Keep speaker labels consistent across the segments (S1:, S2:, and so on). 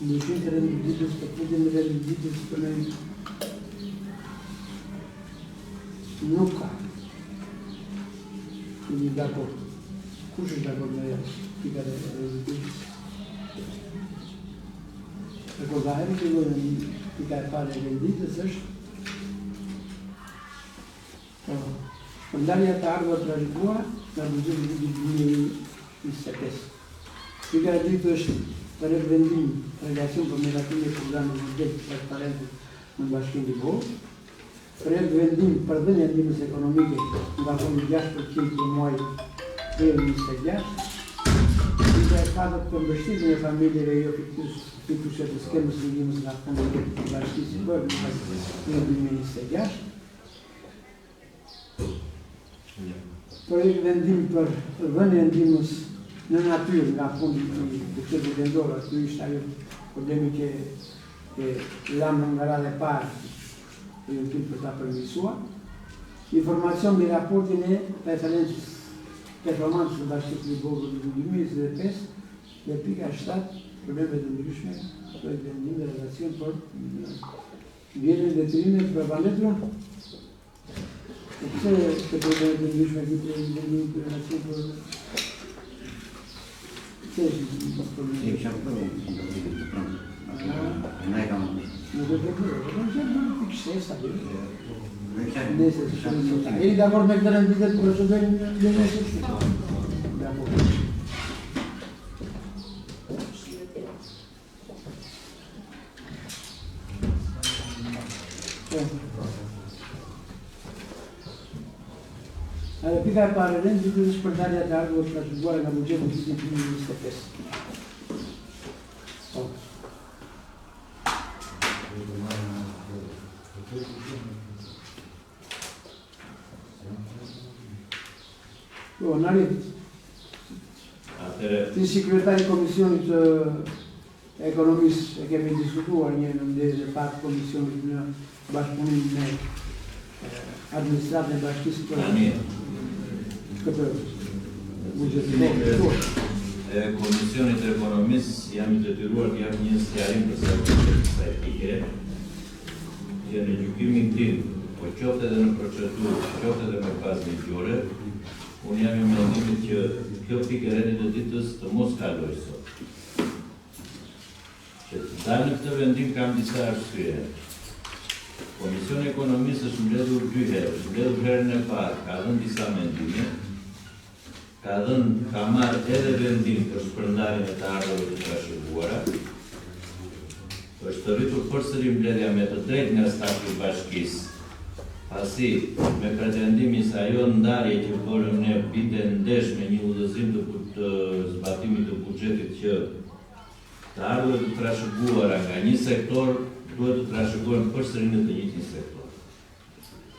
S1: ndryshim të renditës, për fundin e renditës për ne nuk ka. Quindi d'accordo. Kush është d'accordo me pika e renditës? Rekordahem që pika e parë e renditës është shpërndarja të ardhur të trashëguara nga buxheti i vitit 2025. Pika e dytë është për vendim relacion për miratimin e programit buxhet transparente në Bashkinë Livorë, për vendim për dhënien e ndihmës ekonomike nga fondi 6% për muajin 2026, pika e katërt për mbështetjen e familjeve jo fituese të skemës së ndihmës nga fondi i Bashkisë Livorë në 2026. Për vendim për dhënien e ndihmës në natyrë nga fondi i buxhetit vendor, aty ishte ajo problemi që lamë nga radha e parë për ta përmirësuar. Informacion mbi raportin e referencës performancës së Bashkisë Livorë në 2025 dhe pika 7 probleme të ndryshme për vendim dhe relacion për vjerën dhe detyrimet për banetur. Pse të probleme të ndryshme këtë vendim për relacion për Jeni dakord me këtë renditje të procedurën në nesër? Dakord. Pika e parë renditje është shpërndarja të ardhur të trashëguara nga buxheti i vitit 2025. Narit, ti si kryetari Komisionit Ekonomisë e kemi diskutuar një në mbledhjen e parë Komisionit në bashkëpunim me administratën e Bashkisë për këtë buxhet.
S2: Komisionit e Ekonomisë jam i detyruar të jap një sqarim për sa kësaj pike që në gjykimin tim, po qoftë edhe në procedurë, qoftë edhe me bazë ligjore, unë jam i mendimit që kjo pikë e renditës të mos kaloj sot. Që të dalë në këtë vendim kam disa arsye. Komisioni i Ekonomisë është mbledhur 2 herë, është mbledhur herën e parë, ka dhënë disa mendime, ka marrë edhe vendim për shpërndarjen e të ardhurave të trashëguara, është rritur përsëri mbledhja me të drejtë nga stafi i Bashkisë, pasi me pretendimi se ajo ndarje që bërëm ne binte ndesh me një udhëzim të zbatimit të buxhetit që të ardhurat të trashëguara nga një sektor duhet të trashëgohen përsëri në të njëjtin sektor.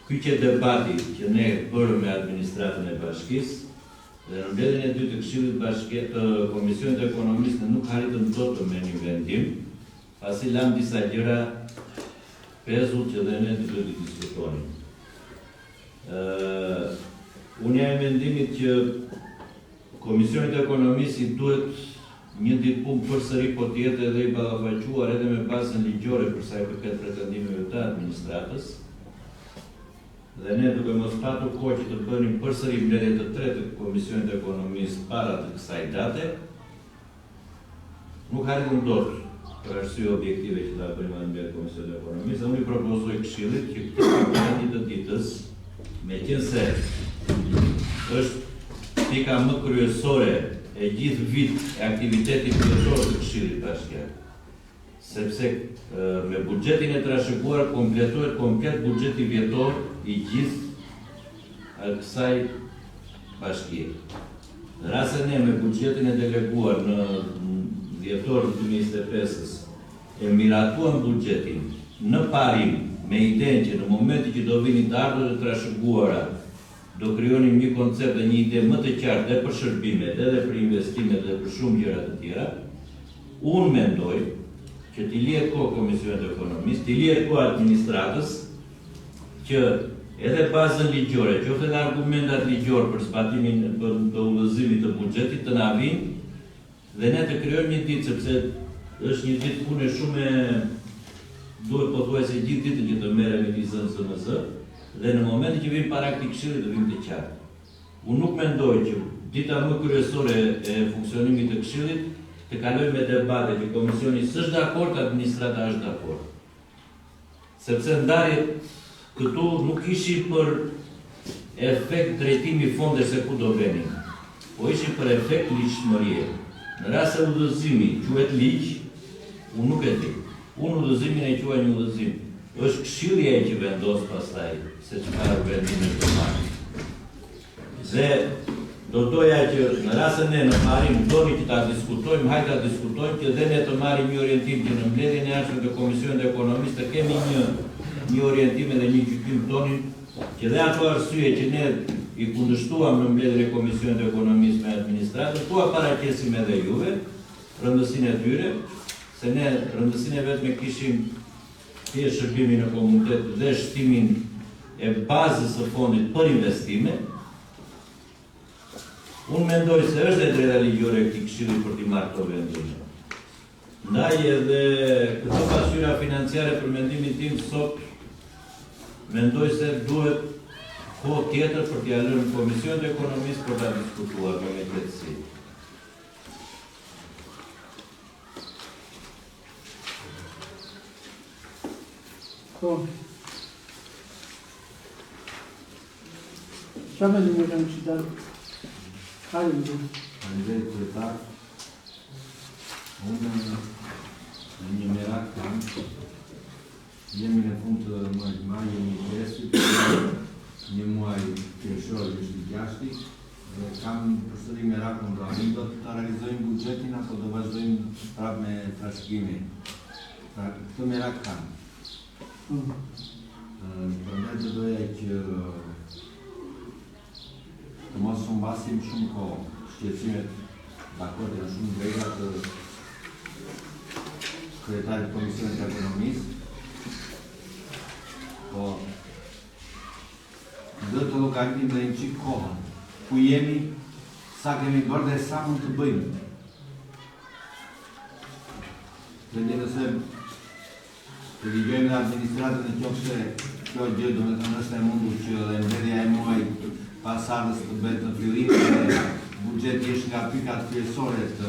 S2: Ky që debati që ne bërëm me administratën e Bashkisë dhe në mbledhjen e dytë të Këshillit Bashkëtor të Komisionit të Ekonomisë ne nuk arritëm dot të merrim vendim, pasi lam disa gjëra pezull që dhe ne duhet të diskutonim. Unë jam i mendimit që Komisioni i Ekonomisë i duhet një ditë përsëri po të jetë edhe i ballafaqur edhe me bazën ligjore për sa i përket pretendimeve të administratës. Dhe ne duke mos patur kohë që të bënim përsëri mbledhje të tretë të Komisionit të Ekonomisë para të kësaj date, nuk arritëm dot për arsye objektive që ta bëjmë në mbledhje të Komisionit të Ekonomisë. Unë i propozoj Këshillit që këtë paketin të ditës, meqense është pika më kryesore e gjithë vit e aktivitetit vjetor të Këshillit Bashkiak, sepse me buxhetin e trashëguar kompletohet komplet buxheti vjetor i gjithë kësaj bashkie. Në rast se ne me buxhetin e deleguar në vjetor 2025-s e miratuam buxhetin në parim me idenë që në momentin që do vinin të ardhurat e trashëguara do krijonim një koncept dhe një ide më të qartë dhe për shërbimet, edhe për investimet dhe për shumë gjëra të tjera, unë mendoj që t'i lihet kohë Komisionit të Ekonomisë, t'i lihet kohë administratës, që edhe bazën ligjore, qoftë edhe argumentat ligjor për zbatimin të udhëzimit të buxhetit të na vinë dhe ne të krijojmë një ditë, sepse është një ditë pune shumë duhet pothuajse gjithë ditën që të merrem me ZNS dhe në momentin që vim para këtij këshilli do vim të qartë. Unë nuk mendoj që dita më kryesore e funksionimit të këshillit të kalojmë me debate që komisioni s'është dakord, administrata është dakord. Sepse ndarjet këtu nuk ishin për efekt drejtimi fondesh se ku do venin, po ishin për efekt ligjshmërie. Në rast se udhëzimi quhet ligj, unë nuk e di. Unë udhëzimin e quaj një udhëzim. Është këshilli ai që vendos pastaj se çfarë vendime të marrë. Dhe do doja që në rast se ne në marrim doni që ta diskutojmë, hajde ta diskutojmë që dhe ne të marrim një orientim që në mbledhjen e ardhshme të Komisionit Ekonomik të kemi një orientim dhe një gjykim tonin që dhe ato arsye që ne i kundërshtuam në mbledhjen e Komisionit Ekonomik me administratën, tua paraqesim edhe juve rëndësinë e tyre, se ne rëndësinë e vetme kishim thjesht shërbimin në komunitet dhe shtimin e bazës së fondit për investime. Unë mendoj se është e drejta ligjore e këtij këshilli për t'i marrë këto vendime. Ndaj edhe këto pasqyra financiare për mendimin tim sot mendoj se duhet kohë tjetër për t'ia lënë Komisionit Ekonomik për ta diskutuar me qetësi.
S1: Qa me një kam qytar? Hajde më dhërë.
S3: Faleminderit kryetar. Unë në një merak kam, jemi në fund të muajit, jemi në presit, një muaj qershor është i gjashti, dhe kam përsëri merakun rani, do të realizojmë buxhetin apo do vazhdojmë prapë me trashëgimin. Pra, këtë merak kam. Përndaj të doja që të mos humbasim shumë kohë, shqetësimet dakord janë shumë drejta të kryetarit Komisionit Ekonomisë, po do të llogaritim dhe një çik kohën, ku jemi, sa kemi bërë dhe sa mund të bëjmë. Dhe një nëse të ligjojmë dhe administratën e qofse kjo gjë do me të nështë e mundur që dhe mbledhja e muaj pasardhës të bëhet në fillim dhe buxheti është nga pikat kryesore të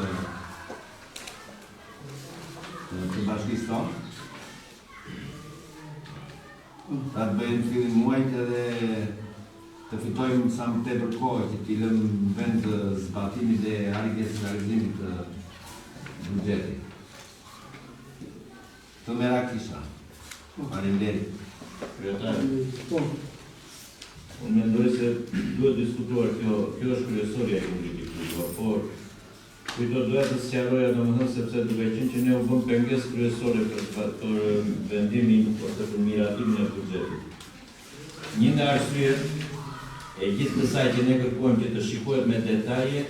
S3: bashkisë tonë. Ta të bëjmë në fillim muajt edhe të fitojmë sa më tepër kohë që t'i lëmë në vend të zbatimit dhe arritjes së realizimit të buxhetit. Të merak kisha. Faleminderit.
S2: Kryetar, unë mendoj se duhet diskutuar kjo është kryesorja e politikës, por kujto doja të sqaroja domethënë sepse duke qenë që ne u bëm pengesë kryesore për vendimin ose për miratimin e buxhetit. Një nga arsyet e gjithë kësaj që ne kërkojmë që të shikohet me detaje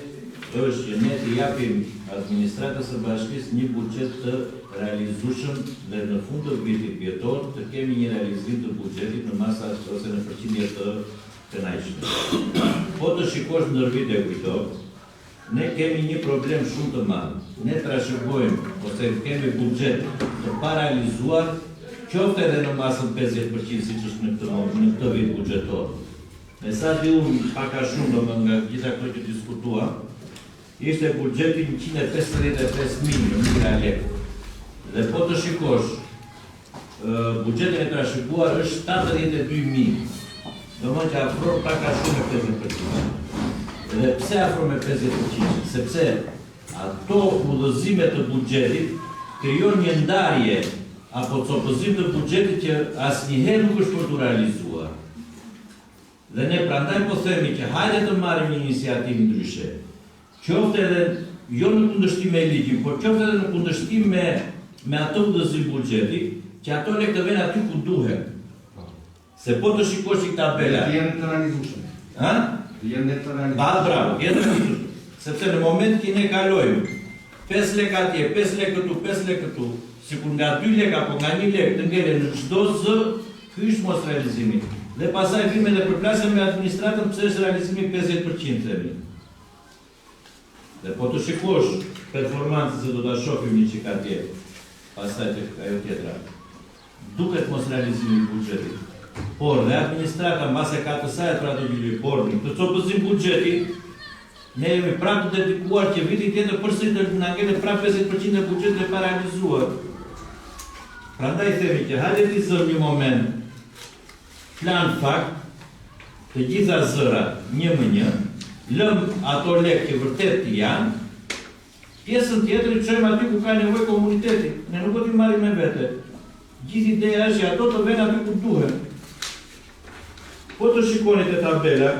S2: është që ne të japim administratës së bashkisë një buxhet të realizueshëm dhe në fund të vitit vjetor të kemi një realizim të buxhetit në masa ose në përqindje të kënaqshme. Po të shikosh ndër vit e kujto, ne kemi një problem shumë të madh. Ne trashëgojmë ose kemi buxhet të parealizuar, qoftë edhe në masën 50% siç është në këtë vit buxhetor. Me sa di unë pak a shumë domethënë nga gjitha këto që diskutuam, ishte buxheti 155.000 lekë. Dhe po të shikosh, buxhetin e trashëguar është 72.000. Domethënë që afro pak a shumë me 50%. Dhe pse afro me 50%? Sepse ato udhëzime të buxhetit krijon një ndarje apo copëzim të buxhetit që asnjëherë nuk është për të realizuar. Dhe ne prandaj po themi që hajde të marrim një iniciativë ndryshe. Qoftë edhe jo në kundërshtim me ligjin, por qoftë edhe në kundërshtim me ato udhëzim buxheti, që ato lekë të vjen aty ku duhet. Se po të shikosh i tabela.
S3: Të jenë të realizueshme.
S2: Ha?
S3: Të jenë të realizueshme.
S2: Bravo, të jenë të realizueshme. Sepse në moment që ne kalojmë 5 lekë atje, 5 lekë këtu, 5 lekë këtu, sikur nga 2 lekë apo nga 1 lekë të ngelen në çdo zë, ky është mos realizimi. Dhe pastaj vime dhe përplasim me administratën pse është realizimi 50% themi. Dhe po të shikosh performancën se do ta shohim një çik atje, pastaj tek ajo tjetra. Duket mos realizimi i buxhetit. Por dhe administrata mbase ka të saj për ato gjë, por në të copëzim buxheti, ne jemi prapë të dedikuar që viti tjetër përsëri të na ngjetë prapë 50% e buxhetit e paralizuar. Prandaj themi që hajde të zëm një moment plan fakt të gjitha zërat 1-1, lëm ato lekë që vërtet janë, pjesën tjetër i çojmë aty ku ka nevojë komuniteti. Ne nuk do t'i marrim me vete. Gjithë ideja është që ato të vënë aty ku duhen. Po të shikoni te tabela,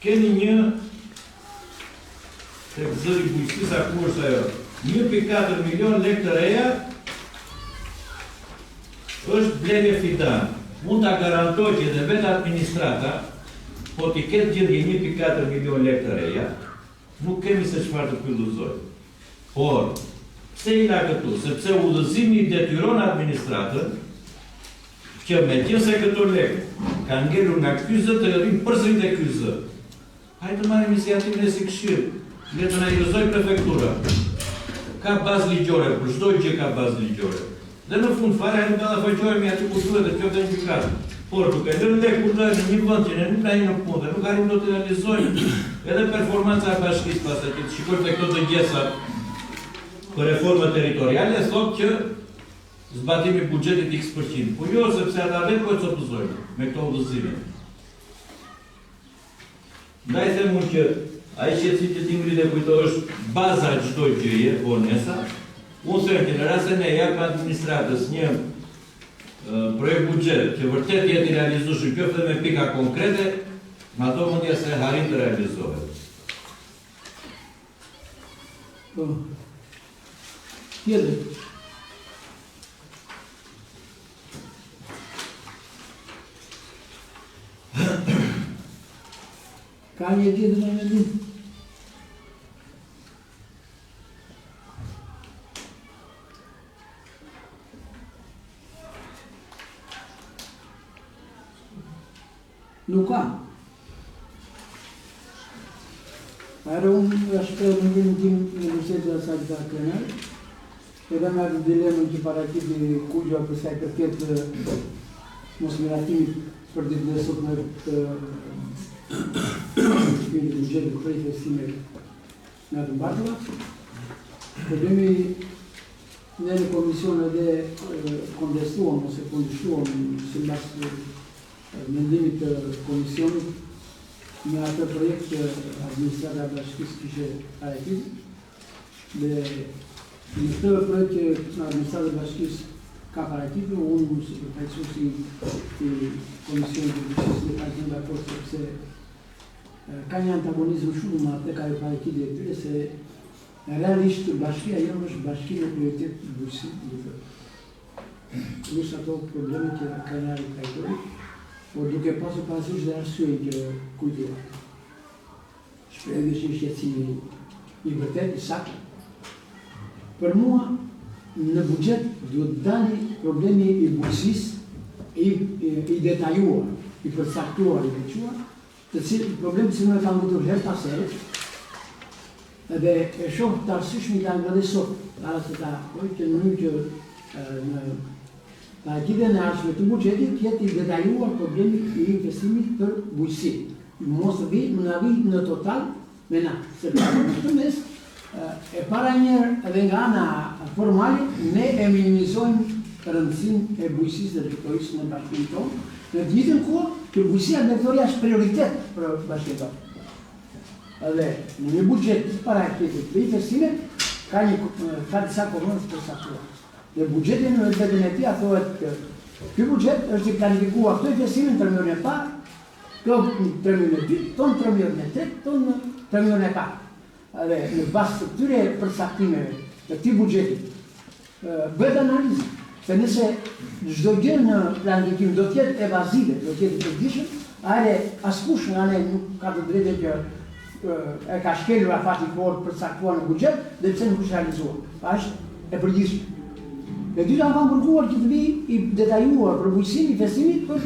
S2: keni një tek zëri bujqësisë ku është ajo, 1.4 milion lekë të reja është blerje fidan. Mund ta garantoj që edhe vetë administrata, po t'i ketë gjendje 1.4 milion lekë të reja, nuk kemi se çfarë të pylluzoj. Por, pse i la këtu? Sepse udhëzimi i detyron administratën që me qëse këto lekë kanë ngelur nga ky zë të rrim përsëri te ky zë. Hajde të marrim iniciativën e si këshill, le të na iluzoj prefektura. Ka bazë ligjore, për çdo gjë ka bazë ligjore. Dhe në fund fare hajde të ballafaqohemi aty ku duhet të qoftë në gjykatë. Por duke lënë lekë kur në një vend që ne nuk na jemi në punë dhe nuk arrim dot të realizojmë edhe performanca e bashkisë pastaj që shikojmë tek këto dëgjesa për reforma territoriale thotë që zbatimi i buxhetit X%, po jo sepse ata vetë po e copëzojnë me këto udhëzime. Ndaj them unë që ai shqetësi që ti ngritë kujto është baza e çdo gjëje, vonesa. Unë them që në rastin e jap administratës një projekt buxhet që vërtet jetë i realizueshëm, kjo dhe me pika konkrete, me ato mundja se harin të realizohet.
S1: Tjetër. Ka një tjetër në mendim? Nuk ka. Are unë është për mendimin tim në Universitetin e Salta Krenar, edhe me atë dilemën që parakiti Kugja për sa i përket mos miratimit për ditën e sotme të shpirtit buxhetit për investime nga të mbartura. Problemi ne në komision edhe kontestuam ose kundërshtuam sipas mendimit të komisionit me atë projekt që administrata e bashkisë kishte paraqitur dhe në këtë projekt që administrata e bashkisë ka paraqitur, unë si përfaqësues i komisionit të bashkisë dhe ka qenë dakord sepse ka një antagonizëm shumë më tek ajo paraqitje e tyre se realisht bashkia jonë është bashki me prioritet të bujqësit. Plus ato probleme që ka një trajtori, por duke pasur parasysh dhe arsyejnë që kujtoj. Shpreh që shqetësimi i vërtet i saktë. Për mua, në buxhet duhet dali problemi i bujqësisë i detajuar, i përcaktuar, i veçuar, të cilë problemi që më e kam vëtur her pas here, edhe e shoh të arsyeshmi ta nga dhe sot, para se ta poj që në mënyrë që në paraqitjen e ardhshme të buxhetit jetë i detajuar problemi i investimit për bujqësi. Mos vi në total me na, sepse në këtë mes e para njerë edhe nga ana formale ne e minimizojmë rëndësinë e bujqësisë dhe drejtorisë në bashkinë tonë, në të njëjtën kohë që bujqësia drejtoria është prioritet për bashkinë tonë. Edhe në një buxhet paraqitjet të investime ka disa kolona të përcaktuara. Dhe buxhetin në vetën e tij thohet që ky buxhet është i planifikuar këto investime në terminin e parë, këto në terminin e dytë, këto në terminin e tretë, këto në terminin e katërt. Dhe në bazë të këtyre përcaktimeve të këtij buxheti bëhet analizë se nëse çdo gjë në planifikim do të jetë evazive, do të jetë të dishëm, askush nga ne nuk ka të drejtën që e ka shkelur afatikohet përcaktuar në buxhet dhe pse nuk është realizuar. Është e përgjithshme. Dhe dyta kanë kërkuar që të vi i detajuar për bujqësimin e investimit për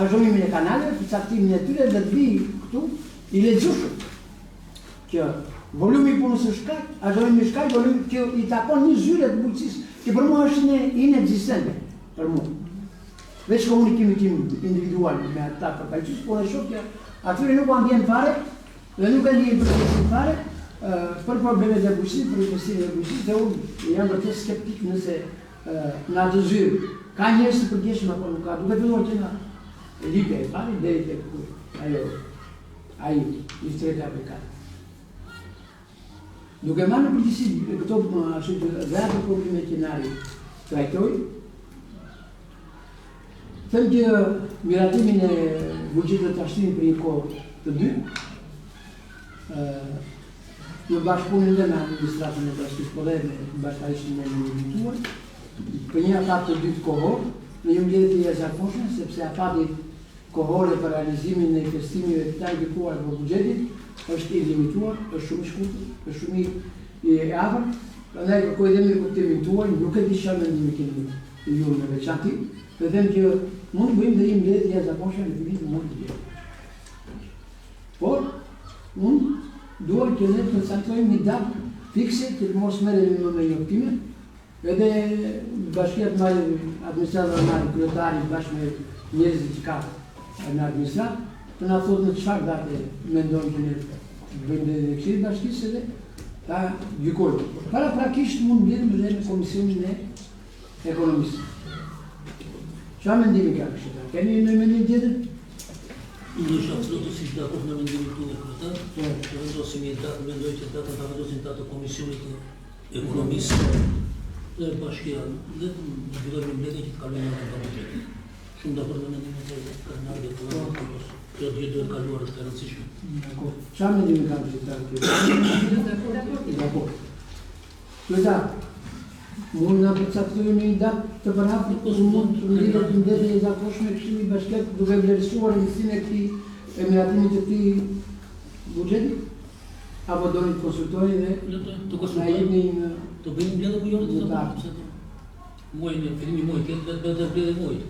S1: arzhomimin e kanaleve, për caktimin e tyre dhe të vi këtu i lexueshëm që Volumi i punës është kaq, arsëimi është kaq, volumi që i takon një zyre të bujqësisë, që për mua është inexistente për mua. Veç komunikimi tim individual me ata përfaqësues, por e shoh që atyre nuk kanë vjen fare dhe nuk e ndjen përgjegjësi fare për problemet e bujqësisë, për investimin e bujqësisë, dhe unë jam vërtet skeptik nëse në atë zyrë ka njerëz të përgjegjshëm apo nuk ka, duke filluar që nga lipe e pari deri tek ai i stretë aplikat. Duke marrë në përgjithësi këto ashtu dhe ato probleme që na trajtoj, them që miratimin e buxhetit të tashtrimit për një kohë të dytë, në bashkëpunim dhe me administratën e bashkisë, po dhe me bashkërishtën e limituar, për një afat të dytë kohor, në një mbledhje të jashtëzakonshme, sepse afati kohore për realizimin e investimeve të targetuar për buxhetit është i limituar, është shumë i shkurtër, është shumë i afërt, prandaj kërkoj dhe me kuptimin tuaj, nuk e di çfarë mendimi keni ju në veçantë, dhe them që mund të bëjmë dhe një mbledhje të jashtëzakonshme në fillim të muajit të vjetit. Por unë dua që ne të koncentrojmë një datë fikse që të mos merremi më me njoftimet, edhe bashkia të marrë administratorë marrë kryetari bashkë me njerëzit që ka në administratë, të na thotë në çfarë date mendojnë që ne bëjmë dhe këshillit bashkisë edhe ta gjykojmë. Paraprakisht mund mbledhim edhe në komisionin e ekonomisë. Çfarë mendimi ka këshilla? Keni një mendim tjetër?
S4: Unë është absolutisht dakord me mendimin tuaj, kryetar. Të vendosim një datë, mendoj që data ta vendosim datë komisionit të ekonomisë dhe bashkia dhe të zhvillojmë mbledhje që të kalojmë në buxhet. Shumë dakord me mendimin tuaj, kanë ardhur të kjo duhet kaluar të rëndësishme.
S1: Çfarë mendimi ka kryetar? Dakord. Kryetar, mund na përcaktojmë një datë të përhapur, ose mund të lidhet në mbledhje e zakonshme e Këshillit Bashkiak duke vlerësuar rëndësinë e këtij emiratimit të këtij buxheti? Apo doni të konsultojnë dhe na jepni një
S4: të bëjmë mbledhje apo jo në të tapë? Muajin e fillimi i muajit, vetë mbledhje muajit.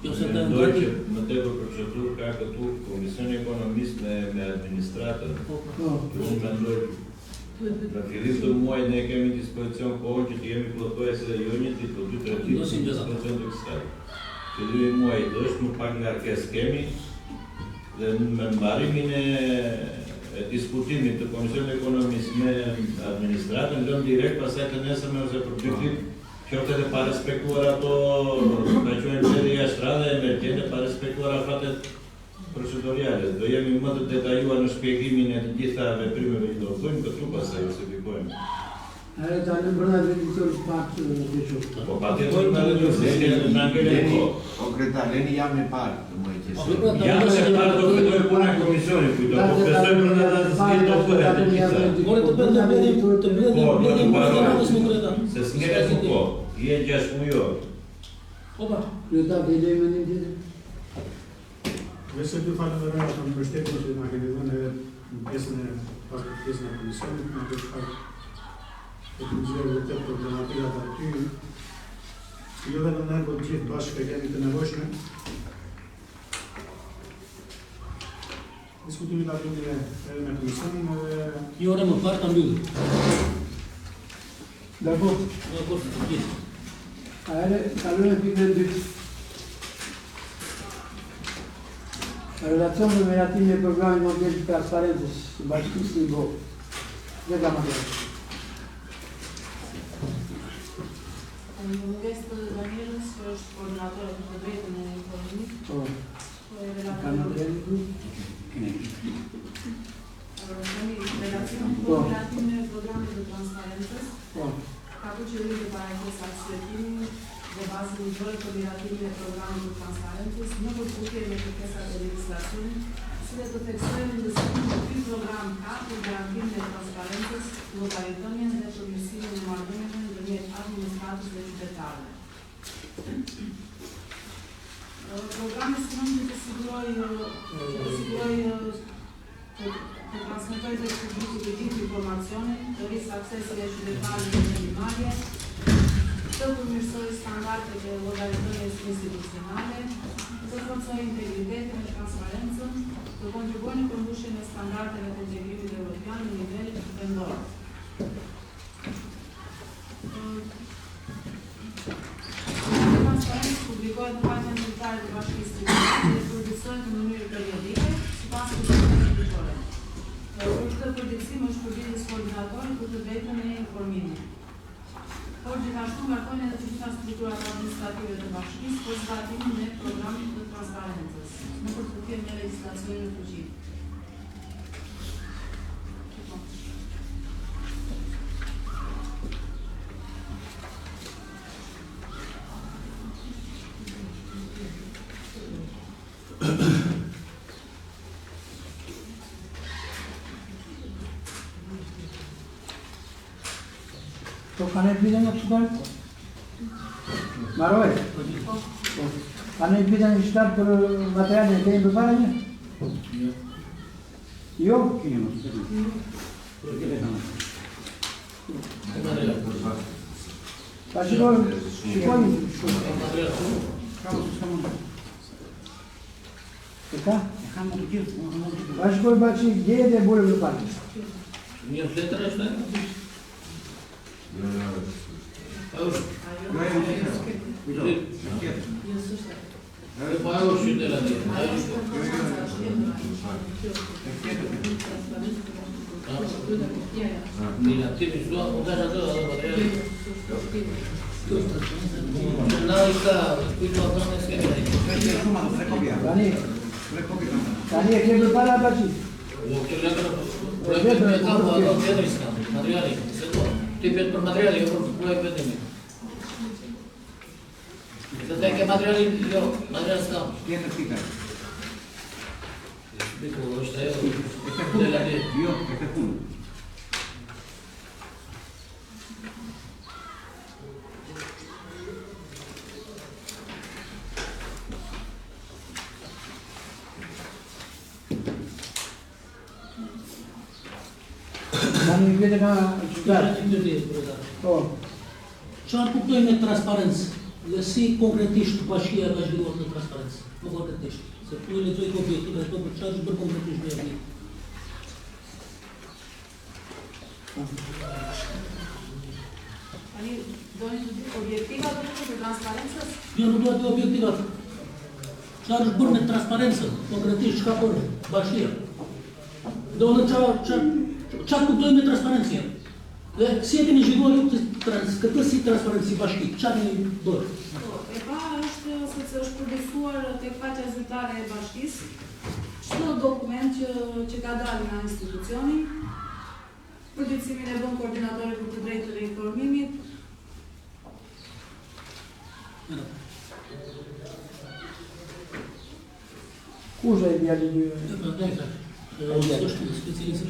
S2: Mendoj që më tepër procedurë ka këtu Komisioni Ekonomisë me administratën. Unë mendoj në fillim të muajit ne kemi dispozicion kohën që të jemi plotësues edhe jo një ditë, po 2-3 ditë dispozicion të kësaj. Fillimi i muajit është nuk pak ngarkesë kemi dhe me mbarimin e diskutimit të Komisionit Ekonomisë me administratën lëm direkt pasaj të nesërme ose për 2 ditë qoftë edhe pa respektuar ato me quajmë mbledhje jashtëradhe emergjente, pa respektuar afatet proceduriale. Do jemi më të detajuar në shpjegimin e të gjitha veprimeve që do bëjmë, këtu pastaj justifikojmë.
S1: Ta në brenda drejtorit pak të shoh.
S2: Po patjetër edhe në në angële ko.
S3: Konkretar, leni jam e parë të muajit.
S2: Jam e parë do filloj puna e komisionit këtu, po besoj brenda datës së do bëhet të gjitha.
S4: More të bëjmë mbledhje me kryetar.
S2: Se s'ngjelet nuk po. Je 6 mujor.
S4: Opa.
S1: Kryetar, dhe lejmë mendim tjetër?
S5: Nëse të falenderoj ato mbështetjen që na keni dhënë edhe në pjesën e komisionit, na do të pak të nxjerrë vërtet problematikat aty. Jo vetëm ne, por gjithë bashkë kemi të nevojshme. Diskutimin aty edhe me komisionin edhe
S4: Një orë më parë ta mbyllim.
S1: Dakord.
S4: Dakord, gjithë.
S1: Kalojmë pikën e dytë. Relacion me miratimin e programit mondial të transparentës së bashkisë së Evropës. Dhe Gamadel.
S6: Në munges të Danielës, që është koordinatorë të drejtën e ekonomisë, po e relacion po miratimin e programit të transparentës, ka të qëllim të paraqes arsyetimin dhe bazën ligjore për miratimin e programit të transparentës në përputhje me kërkesat e legjislacionit, si dhe të theksojnë ndërsimin e ky program ka për garantimin e transparentës, llogaritënien dhe përmirësimin e marrëdhënieve ndërmjet administratës dhe qytetarëve. Programi sënon të siguroj të transmetoj dhe publikut të gjithë informacionin, të rrisë aksesi e qytetarëve në ndërmarrje, să përmirësoj standardet e llogaritënies institucionale, të forcoj integritetin e transparencën, të kontribuoj në përmbushjen e standardeve të integrimit evropian në nivel vendor. Transparencë publikohet në faqen zyrtare të Bashkisë Shqiptare dhe përditësohet në mënyrë periodike sipas kërkesave ligjore. Për këtë përditësim është përbindjes koordinatorit për të drejtën e informimit. Por gjithashtu ngarkojnë edhe të gjitha strukturat administrative të bashkisë për zbatimin e programit të transparencës, në përputhje me legjislacionin në fuqi.
S1: Ka ne pyetje nga qytetarët? Maroj? Ka ne pyetje nga qytetarët për materialin e kemi përpara një? Jo? Pa shikojmë ka? Pa shikojmë pa që gjejet e bule përpara.
S4: Një fletër është ne? Ajo është de la
S1: Tani e kemi përpara pa që?
S4: Tipet për materiali, jo për projekt vendimi. Të teke materiali, jo, material s'kam.
S3: Tjetër pika.
S4: Biku, është ajo, dhe la dhe.
S3: Jo, e punë.
S1: Tani i vete nga qytetarët.
S4: Çfarë kuptojmë me transparencë? Dhe si konkretisht bashkia ka zhvilluar në transparencë? Më konkretisht. Se tu e lexoj objektive ato për çfarë është bërë konkretisht me atë.
S6: Tani doni të di objektivat të transparencës?
S4: Jo, nuk duhet të objektivat. Çfarë është bërë me transparencën? Konkretisht çka bën bashkia? Do në çfarë kuptojmë me transparencën? Dhe si e keni zhvilluar ju këtë si transparencë si bashki? Çfarë keni bërë?
S6: E para është sepse është përditësuar tek faqja zyrtare e bashkisë çdo dokument që ka dalë nga institucioni. Përditësimin e bën koordinatori për të drejtën e informimit.
S1: Kush e djali një?
S4: Është specialist.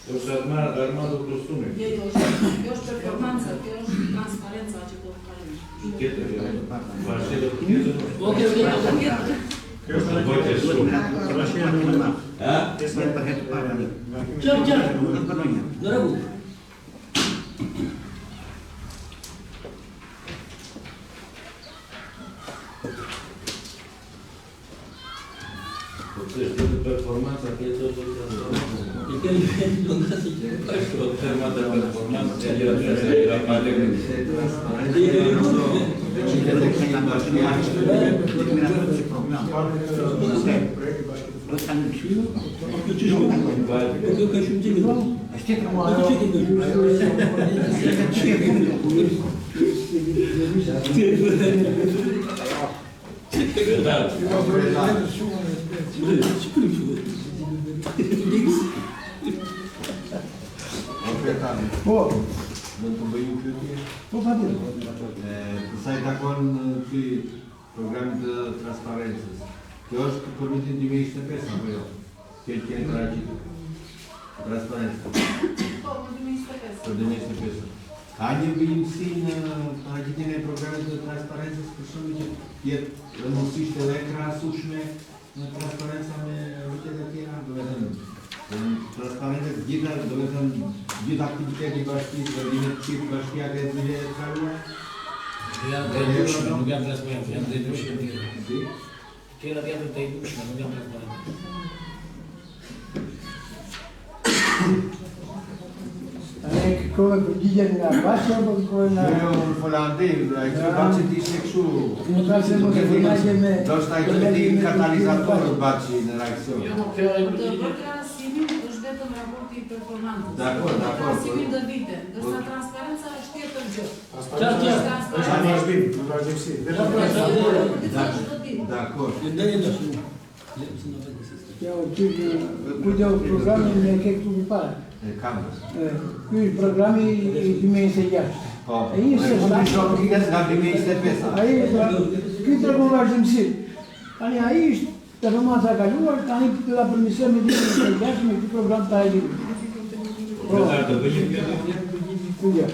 S2: Është armado kostumi.
S6: Jo, është performanca, kjo është transparenca që po fjalë.
S2: Tjetër, vazhdo të tjetër.
S4: Okej.
S5: Kjo është
S2: Vojtë shumë.
S5: bashkia në mëna.
S2: Ha?
S5: Është për këtë para.
S4: Qarë. Në rregull.
S2: Është performanca tjetër do të
S4: E keni do të thënë.
S2: është tema de performanță, era parte
S1: Po,
S3: Mund të bëj një pyetje?
S1: po patjetër.
S3: Sa i takon ky programi të transparencës? Kjo është për vitin 2025 apo jo? Kjo që e trajtit transparencë
S6: Po, në 2025.
S3: për 2025. Ka një vijimësi në trajtitin e programit të transparencës për shumë që jetë rëndësisht edhe krahasueshme në transparenca me vitet e tjera, do të thënë Transparente gjitha, do të thënë, gjitha aktiviteti i bashkisë, vendimet çift bashkia ka dhënë të kaluar.
S4: Janë të ndryshme, nuk janë transparente, janë të ndryshme. Qerat janë të ndryshme, nuk janë transparente.
S1: Come përgjigjen nga Baçi apo nga...
S3: Jo, unë folandej, ai që Baçi ishte kështu.
S1: Në klasë mos e vinaje me...
S3: Do të ai kredi katalizator Baçi në reakcion.
S6: Krahasimin është vetëm raporti i performancës.
S3: Dakor.
S6: Krahasimi ndër vite, ndërsa transparenca është tjetër gjë.
S5: Është në vazhdimsi.
S3: Dakor.
S1: Ja, kujtë programin me ke këtu për para. Ky programi i 2026.
S3: Po, nga 2025.
S1: Ky tregon vazhdimsi. Tani ai është performanca e kaluar, tani do ta përmirësojmë me 2026 me ky program të ajrit.
S2: Kryetar të bëjmë
S1: Kuja.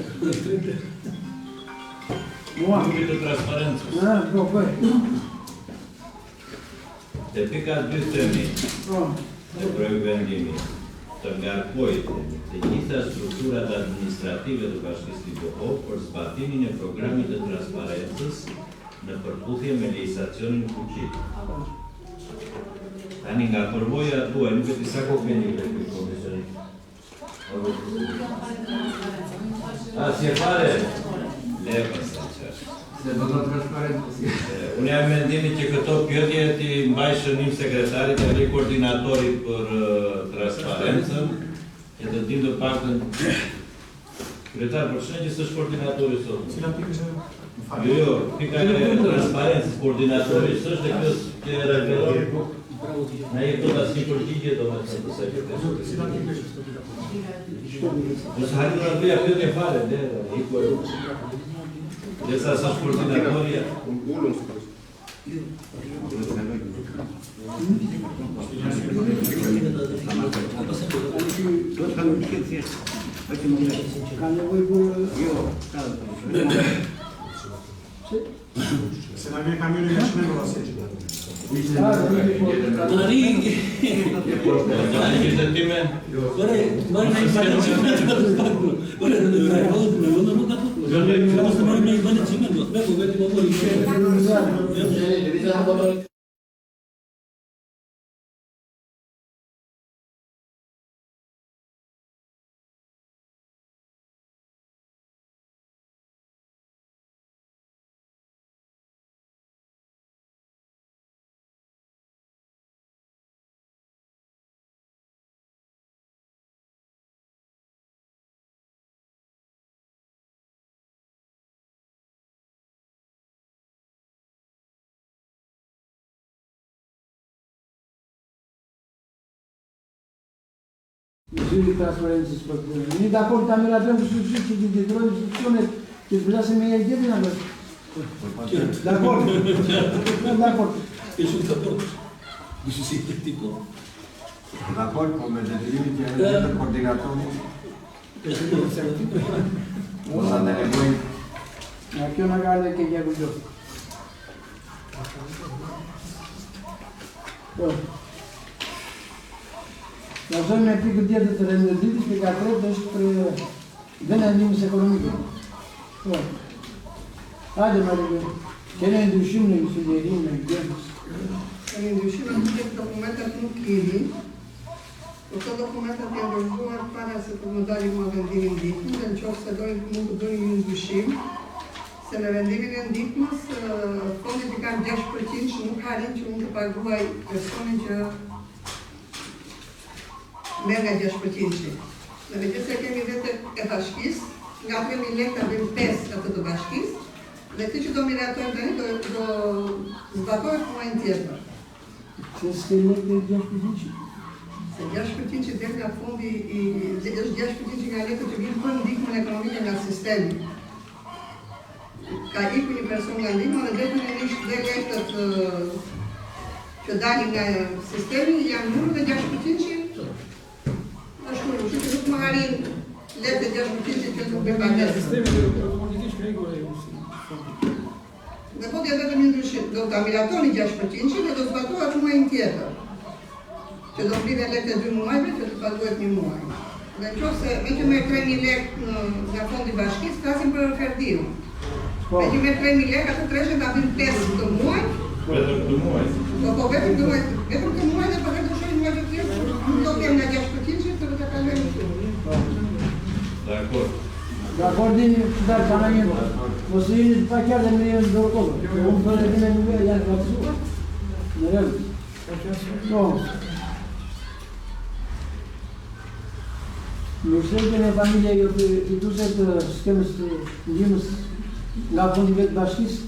S1: Mua.
S2: Grupit të transparencës.
S1: Po.
S2: Te pika 2 të projekt vendimi të ngarkojë të gjitha strukturat administrative të Bashkisë Libohov për zbatimin e programit të transparencës në përputhje me legjislacionin fuqi. Tani nga përvoja tuaj, nuk e di sa kohë keni për këtë komision. Si e fare? Le pastaj.
S3: Se do të transparentë.
S2: Unë jam mendimi që këto pyetje ti mbaj shënim sekretarit dhe koordinatorit për transparencën, që të dim të paktën kryetar për shkak që s'është koordinatori sot.
S5: Cila pikë është?
S2: Jo, pika e transparencës koordinatori s'është dhe kjo që referon. Na i do të asnjë përgjigje do të thotë se kjo.
S5: Cila pikë është?
S2: Mos hajde të bëja pyetje fare, dhe sa është koordinatoria.
S1: Ka nevojë për...
S5: Se na vjen kamioni me shmendo asaj.
S1: Zyri transparencës për të... Një dakor të amiratëm për shqyqy që të detrojnë instruksionet që të vlasë me një gjithë në bërë. Dakor? Dakor.
S4: E shumë dakor. Gëshë si të tipo.
S3: Dakor, po me detyrimin që e në koordinatori. Osa në nevojnë.
S1: Nga kjo në gardë e ke gjerë gjo. Në zëmë me pikë tjetër të rendëzitis, pika 3 është për vendimit ekonomik. Hajde, Marike, kene ndryshim në sugjerim në gjendës.
S7: Kene ndryshim në të dokumentat nuk kemi, por të dokumentat janë dërguar para se të më dalim më vendimin ditëm, dhe në qofë se mund të dojnë një ndryshim, se në vendimin e nditmës, fondit i kanë 6% që nuk harin që mund të paguaj personin që merr nga 6%. Në vete se kemi vete e bashkis, nga 3.000 lekë dhe 5 atë të bashkis, dhe të që do miratojnë të një do zbatohet muajnë tjetër.
S1: Se s'ke lekë dhe 6%?
S7: Se 6% që del nga fondi, është 6% nga lekët që vinë për ndihmën ekonomike nga sistemi. Ka iku një person nga ndihmën dhe detyrimisht dhe lekët që dalin nga sistemi janë nërë dhe 6% është nërë, që nuk më harin letë dhe 6% që nuk bëjmë bagesë. Dhe po t'ja vetëm një ndryshim, do t'a miratoni 6% dhe do zbatohet muajin tjetër. që do pritet lekë të 2 muajve që të paguhet 1 muaj. Dhe nëse me që me 3.000 lekë nga fondi bashkisë, flasim për Ferdiu. Me që me 3.000 lekë, atë treshen të apin 5 të muaj.
S2: Vetëm këtë muaj.
S7: Po vetëm të muaj dhe për të shojnë muaj të tjerë, nuk do t'jem nga 6% që të të kalojnë të.
S2: Dakor.
S1: Dakor dini qëtar kanë një, mos jeni të pakjarë dhe me jenë dorëkollë. Unë për e dime një janë të atësua. Në rëllë. No. Mirësejtën e familje jo të tuse të skemës të ndimës nga fondi vetë bashkisë?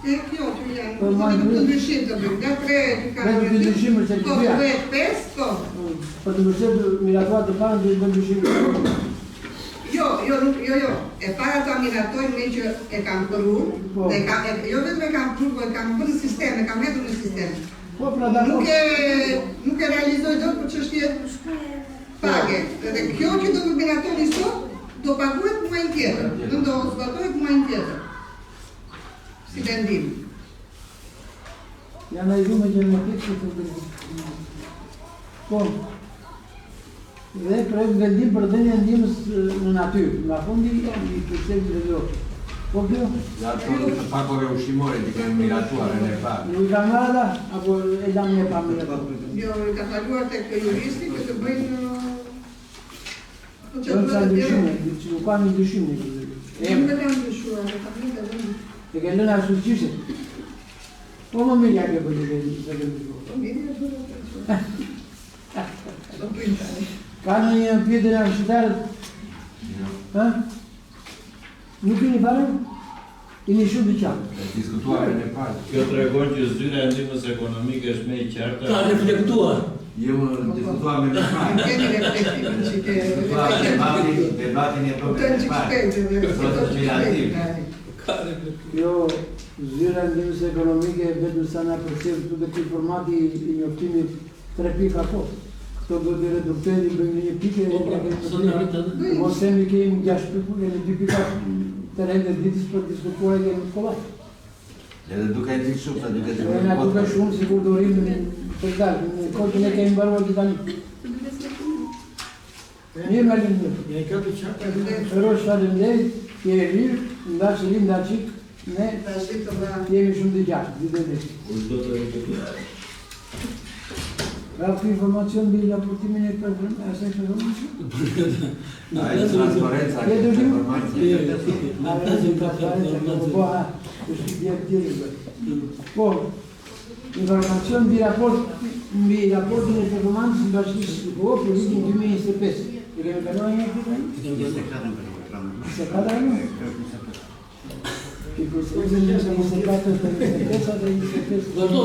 S7: E kjo që janë, të ndryshim të bëjmë, nga 3 që ka
S1: vetë të ndryshim është e të bja.
S7: Po, 5, po.
S1: Për të mërësejtë miratuat të parën të ndryshim të
S7: Jo. E para ta miratojnë me që e kam përru, jo vetëm e kam përru, po e kam përru në sistem, e kam vetur në sistem. Nuk e realizoj do për çështje page. Dhe kjo që do të miratoni sot, do paguhet muajin tjetër. Do zbatohet muajin tjetër. Si vendim.
S1: Janë e gjume që në pikë që të bëjë. Po. Dhe projekt vendim për dhenja ndimës në natyrë, nga fondi i përsekë të dhërë. Po kjo?
S3: Ja të pakove ushqimore që kemi miratuar e në parë.
S1: Nuk i ka marrë, apo e dam një pa miratuar?
S7: Jo, i ka kaluar tek juristi që të bëjnë
S1: që në sa ndryshime, që nuk ka një ndryshime.
S7: Nuk e kam ndryshuar, e kam një të vëndë.
S1: E ke lëna shurqishe? Po më mirja ke për të ndryshua.
S7: Po mirja të vëndë.
S1: Ka në një pjetë në shqytarët?
S3: Jo.
S1: Nuk i një farën? I një shumë të qatë.
S3: E diskutuar e në parë.
S2: Kjo të regon që zyra e ndimës ekonomike është me i qarta.
S4: Ka reflektuar.
S3: Jo diskutuar me në parë.
S7: Kemi reflektimin që ke...
S3: Debatin e për me në parë. Sot
S1: Jo, zyra e ndimës ekonomike vetëm sa nga përcjellë të këtë formati i njoftimit 3 pika po. Këto do të reduktojnë, i bëjmë një pike, mos temi kemi 6 pikë, kemi 2 pika të rende ditës për diskutuar e kemi kolaj.
S3: Edhe duke e t'i shumë, duke t'i
S1: shumë. Nga duke shumë, si kur dorim në përgalë, në kodin e kemi baruar të tani. Mirë me limë në. Ferosh falemderit, kje e rirë, nda që limë nda qikë, ne jemi shumë të gjashtë, ditë e nështë. Rafë informacion bëjë raportimin e përgjën, asaj përgjën?
S3: A e transparenca e
S1: Po, informacion mbi raportin e performancës në bashkisë të kohë për vitin 2025. E kemi kaluar një këtë? Se ka da një? Që kërësëzën një se 24 të 25 atë 25.
S4: Vërdo,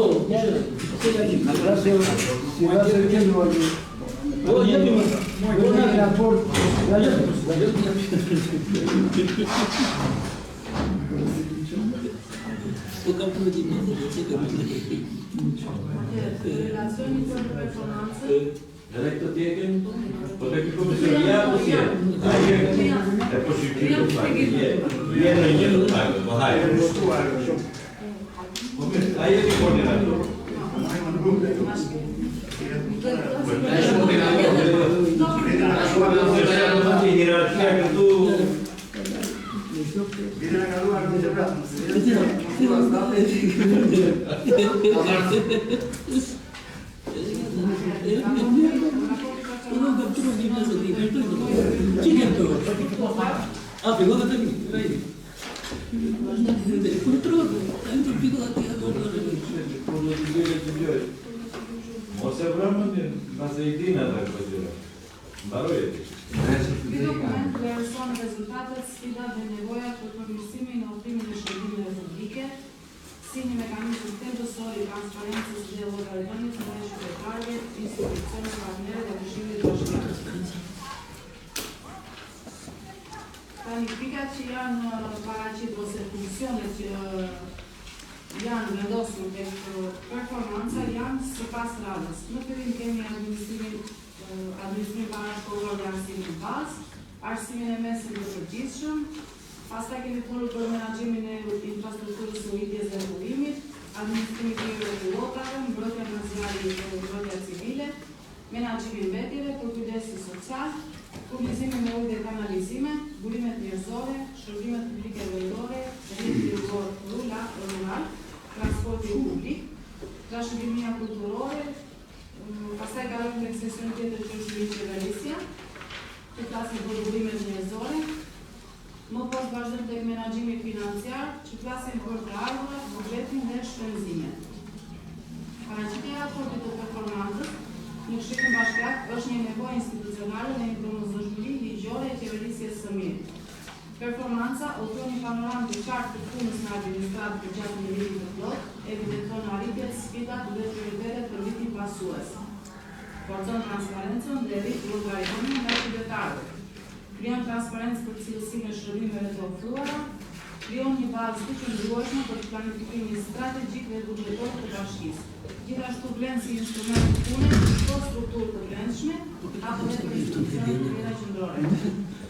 S1: si vase të këndë vërgjë.
S4: Po, jemi më.
S1: Vërgjë një raport.
S4: Po kam të vëdim në
S6: Relacioni për performancë.
S2: Edhe këtë tjekin, po të këtë komisionia, po si e? E po shqyqyri të fakt, jenë në një të fakt, po hajë. Po mirë, a jeti koordinator? Hierarkia këtu...
S5: Vine në kaluar në të vratë.
S2: Mos e vrëmë nëse i dina të këtëgjëra. Mbaroj e ti.
S6: Ky dokument vlerëson rezultatet, sfidat dhe nevojat për përmirësimin e ofrimit të shërbimeve publike, si një mekanizëm thelbësor i transparencës dhe llogaritënies ndaj qytetarëve, institucioneve, partnerëve dhe Këshillit Bashkiak. Tani pikat që janë paraqit ose funksionet që janë vendosur tek performanca janë sipas radhës. Në fillim kemi administrimin parashkollor dhe arsimin bazë, arsimin e mesit të përgjithshëm, pastaj kemi folur për menaxhimin e infrastrukturës së udhëheqjes dhe rregullimit, administrimin e rregullave, mbrojtja nacionale dhe mbrojtja civile, menaxhimin mbetjeve për kujdesin social, furnizimin me ujë dhe kanalizime, burimet njerëzore, shërbimet publike vendore, rrjeti rrugor rural, transporti publik, trashëgimia kulturore, pastaj kalojmë në sesion tjetër që është qeverisja, të flasim për burimet njerëzore, më poshtë vazhdojmë tek menaxhimi financiar, që flasim për të ardhurat, buxhetin dhe shpenzimet. Paraqitja e raportit të performancës në Këshillin Bashkiak është një nevojë institucionale dhe një domosdoshmëri ligjore e qeverisjes së mirë. Performanca ofron një panoramë të qartë të punës në administratë për gjatë një viti të plotë, evidenton arritjet, sfidat dhe prioritetet për vitin pasues. Forcon transparencën dhe rrit llogaritjen nga qytetarët. Krijon transparencë për cilësinë e shërbimeve të ofruara, krijon një bazë të qëndrueshme për planifikimin strategjik dhe buxhetor të bashkisë. Gjithashtu vlen si instrument pune për strukturë të brendshme apo dhe për institucionet të tjera qendrore.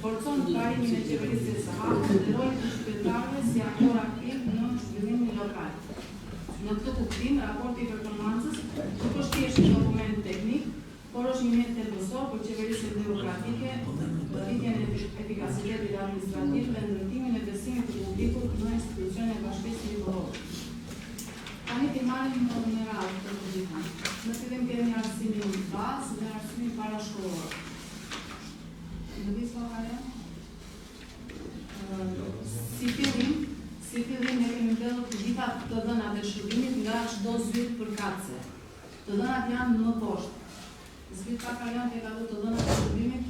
S6: Forcon parimin e qeverisjes së hapur dhe rolin e qytetarëve si aktor aktiv në zhvillimin lokal. Në këtë kuptim, raporti i performancës nuk është thjesht një dokument teknik, por është një mjet thelbësor për qeverisjen demokratike, rritjen e efikasitetit administrativ dhe ndërtimin e besimit të publikut në institucionet e bashkisë ligjore. Tani të marrim në radhë të gjitha. Në fillim kemi arsimin bazë dhe arsimin parashkollor. Në vizë lokaja? Si fillim ne kemi mbledhur të gjitha të dhënat e shërbimit nga çdo zyrë përkatëse. Të dhënat janë më poshtë. Zyrë Pakaljan ke ka dhënë të dhënat e shërbimit.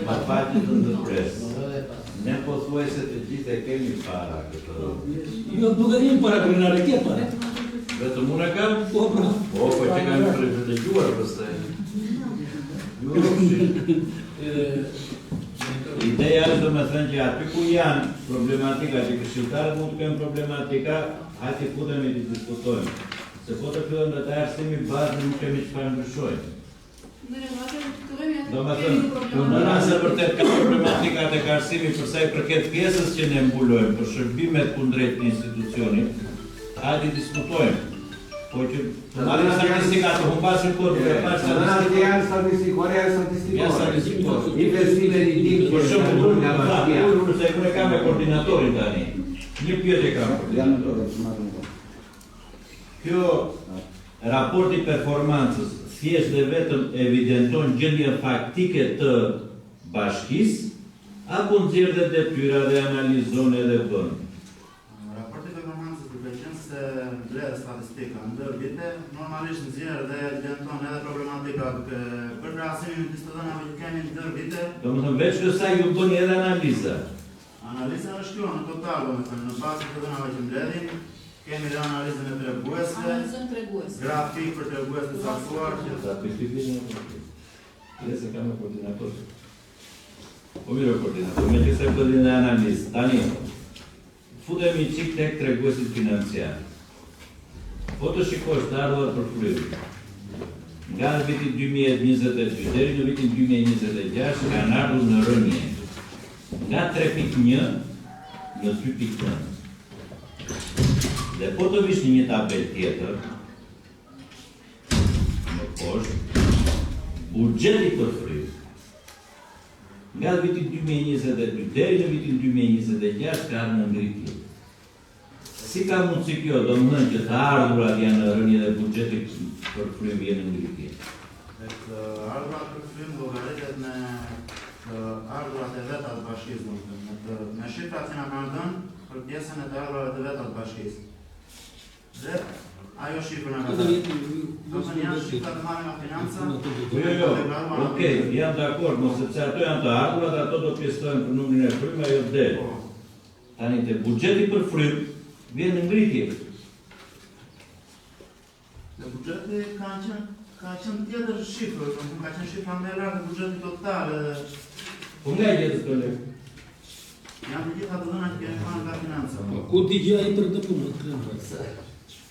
S2: Ma faqe të ndërpresë. Ne pothuajse të gjithë e kemi para këtë.
S4: Jo, nuk e kemi para krenare, ke para?
S2: Vetëm unë e kam?
S4: Po, pra.
S2: Po, po që kam privilegjuar pëstaj. Ideja është do me thënë që aty ku janë problematika që këshilltarët mund të kemë problematika, hajde futemi të diskutojmë. Se po të fillojmë dhe të arsimi bazë nuk kemi çfarë ndryshojmë. Do me thënë, në nëse vërtet ka problematikat e arsimi përsa i përket pjesës që ne mbulojmë për shërbimet kundrejt një institucionit, hajde diskutojmë. Po që të marrim statistika të humbashëm kur të pash statistika.
S3: Janë statistikore. Investime një tim
S2: Për shumë nga bashkia. Unë se kërë kam e koordinatorin tani. Një pjetë e kam. Kjo raporti performancës thjesht dhe vetëm evidenton gjendjen faktike të bashkisë, apo nxjerr dhe detyra dhe analizon edhe bën.
S8: Raporti performancës të pëlqen se mbledh statistika ndër vite, normalisht nxjerr dhe evidenton edhe problematika për krahasimin e të dhënave që kemi ndër vite.
S2: Domethënë veç kësaj ju bëni edhe analiza.
S8: Analiza është kjo në total, domethënë në bazë të dhënave që mbledhim, kemi dhe analizën e treguesve, grafik për tregues të saktuar që...
S2: Se kam e koordinator. Po mirë koordinator, me që se bëdin dhe analizë. Tani, futemi qik tek treguesit financiar. Po të shikosh të ardhuar për fryrë. Nga në vitin 2022 deri në vitin 2026 kanë ardhur në rënje. Nga 3.1 në 2.1. Dhe po të vish një tabel tjetër, në poshtë, buxheti për fryrë. Nga vitin 2022 deri në vitin 2026 ka ardhur në ngritje. Si ka mundësi kjo, do më thënë që të ardhurat janë në rënje dhe buxheti për fryrë vjen në ngritje?
S8: Ardhurat për fryrë llogaritet me ardhurat e veta të bashkisë, me shifrat që na kanë dhënë për pjesën e të ardhurat e veta të bashkisë. Dhe ajo shifrë nga ka do të janë shifra të marrë nga financa.
S2: Jo, okej, jam dakord, mos sepse ato janë të ardhurat, ato do pjesëtojnë për numrin e frymë, ajo del. Tani te buxheti për frymë vjen në ngritje.
S8: Dhe buxheti ka qenë tjetër shifrë, ka qenë shifra më e lartë e buxhetit total.
S2: Po nga jetë të lekë?
S8: Janë të gjitha të dhëna që kemi marrë nga financa.
S4: Ku t'i gjë ai për të punë?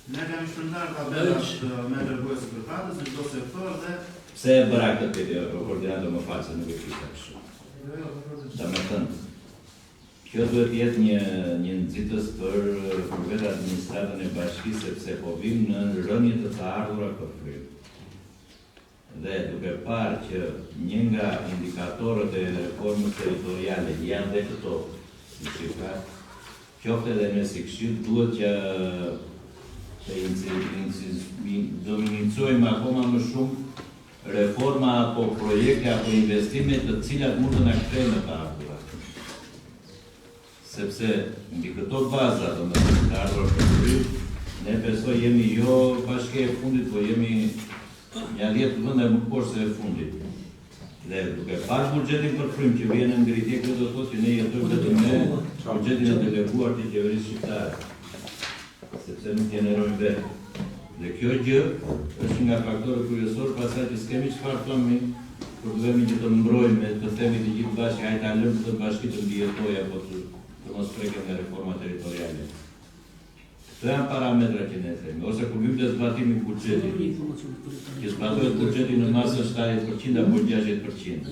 S8: Ne kemi shpërndarë tabelat me tregues përkatës në çdo sektor dhe
S2: Pse e bëra këtë koordinator më falë se nuk e kishte kështu. Domethënë, kjo duhet jetë një nxitës për vetë administratën e bashkisë, sepse po vim në rënje të ardhura për frymë. Dhe duke parë që një nga indikatorët e reformës territoriale janë dhe këto, si shifra, qofte edhe me si këshill, duhet që do iniciojmë akoma më shumë reforma apo projekte apo investime të cilat mund të na kthejnë në të ardhura. Sepse mbi këto baza, domethënë të ardhura për frymë, ne besoj jemi jo bashkia e fundit, po jemi ja 10 vende më poshtë se e fundit. Dhe duke parë buxhetin për frymë që vjen në ngritje, kjo do të thotë që ne jetojmë vetëm me buxhetin e deleguar të qeverisë shqiptare, sepse nuk generojmë vetë. Dhe kjo gjë është nga faktorët kryesor, pastaj që s'kemi çfarë thomi, kur duhemi që të mbrojmë, të themi të gjithë bashkë, hajde ta lëmë të bashkitë të mbijetojë apo të mos preken nga reforma territoriale. Këto janë parametra që ne themi, ose kur vim të zbatimi buxhetit, që zbatohet buxheti në masën 70% apo 60%.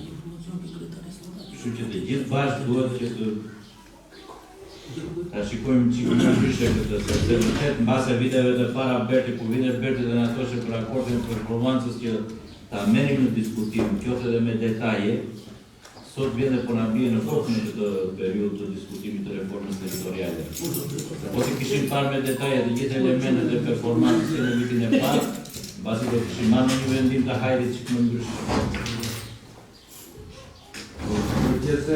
S2: Kështu që të gjithë bashkë duhet që ta shikojmë çikun në ndryshe këtë, sepse vërtet mbase viteve të para Berti, ku vinte Berti dhe na thoshte për akordin e performancës që ta merrim në diskutim, qoftë edhe me detaje. Sot vjen dhe po na bie në kokë në këtë periudhë të diskutimit të reformës territoriale. Po të kishim parë me detaje të gjithë elementet e performancës në vitin e parë, mbasi do kishim marrë një vendim të hajrit që më ndryshë.
S3: Që se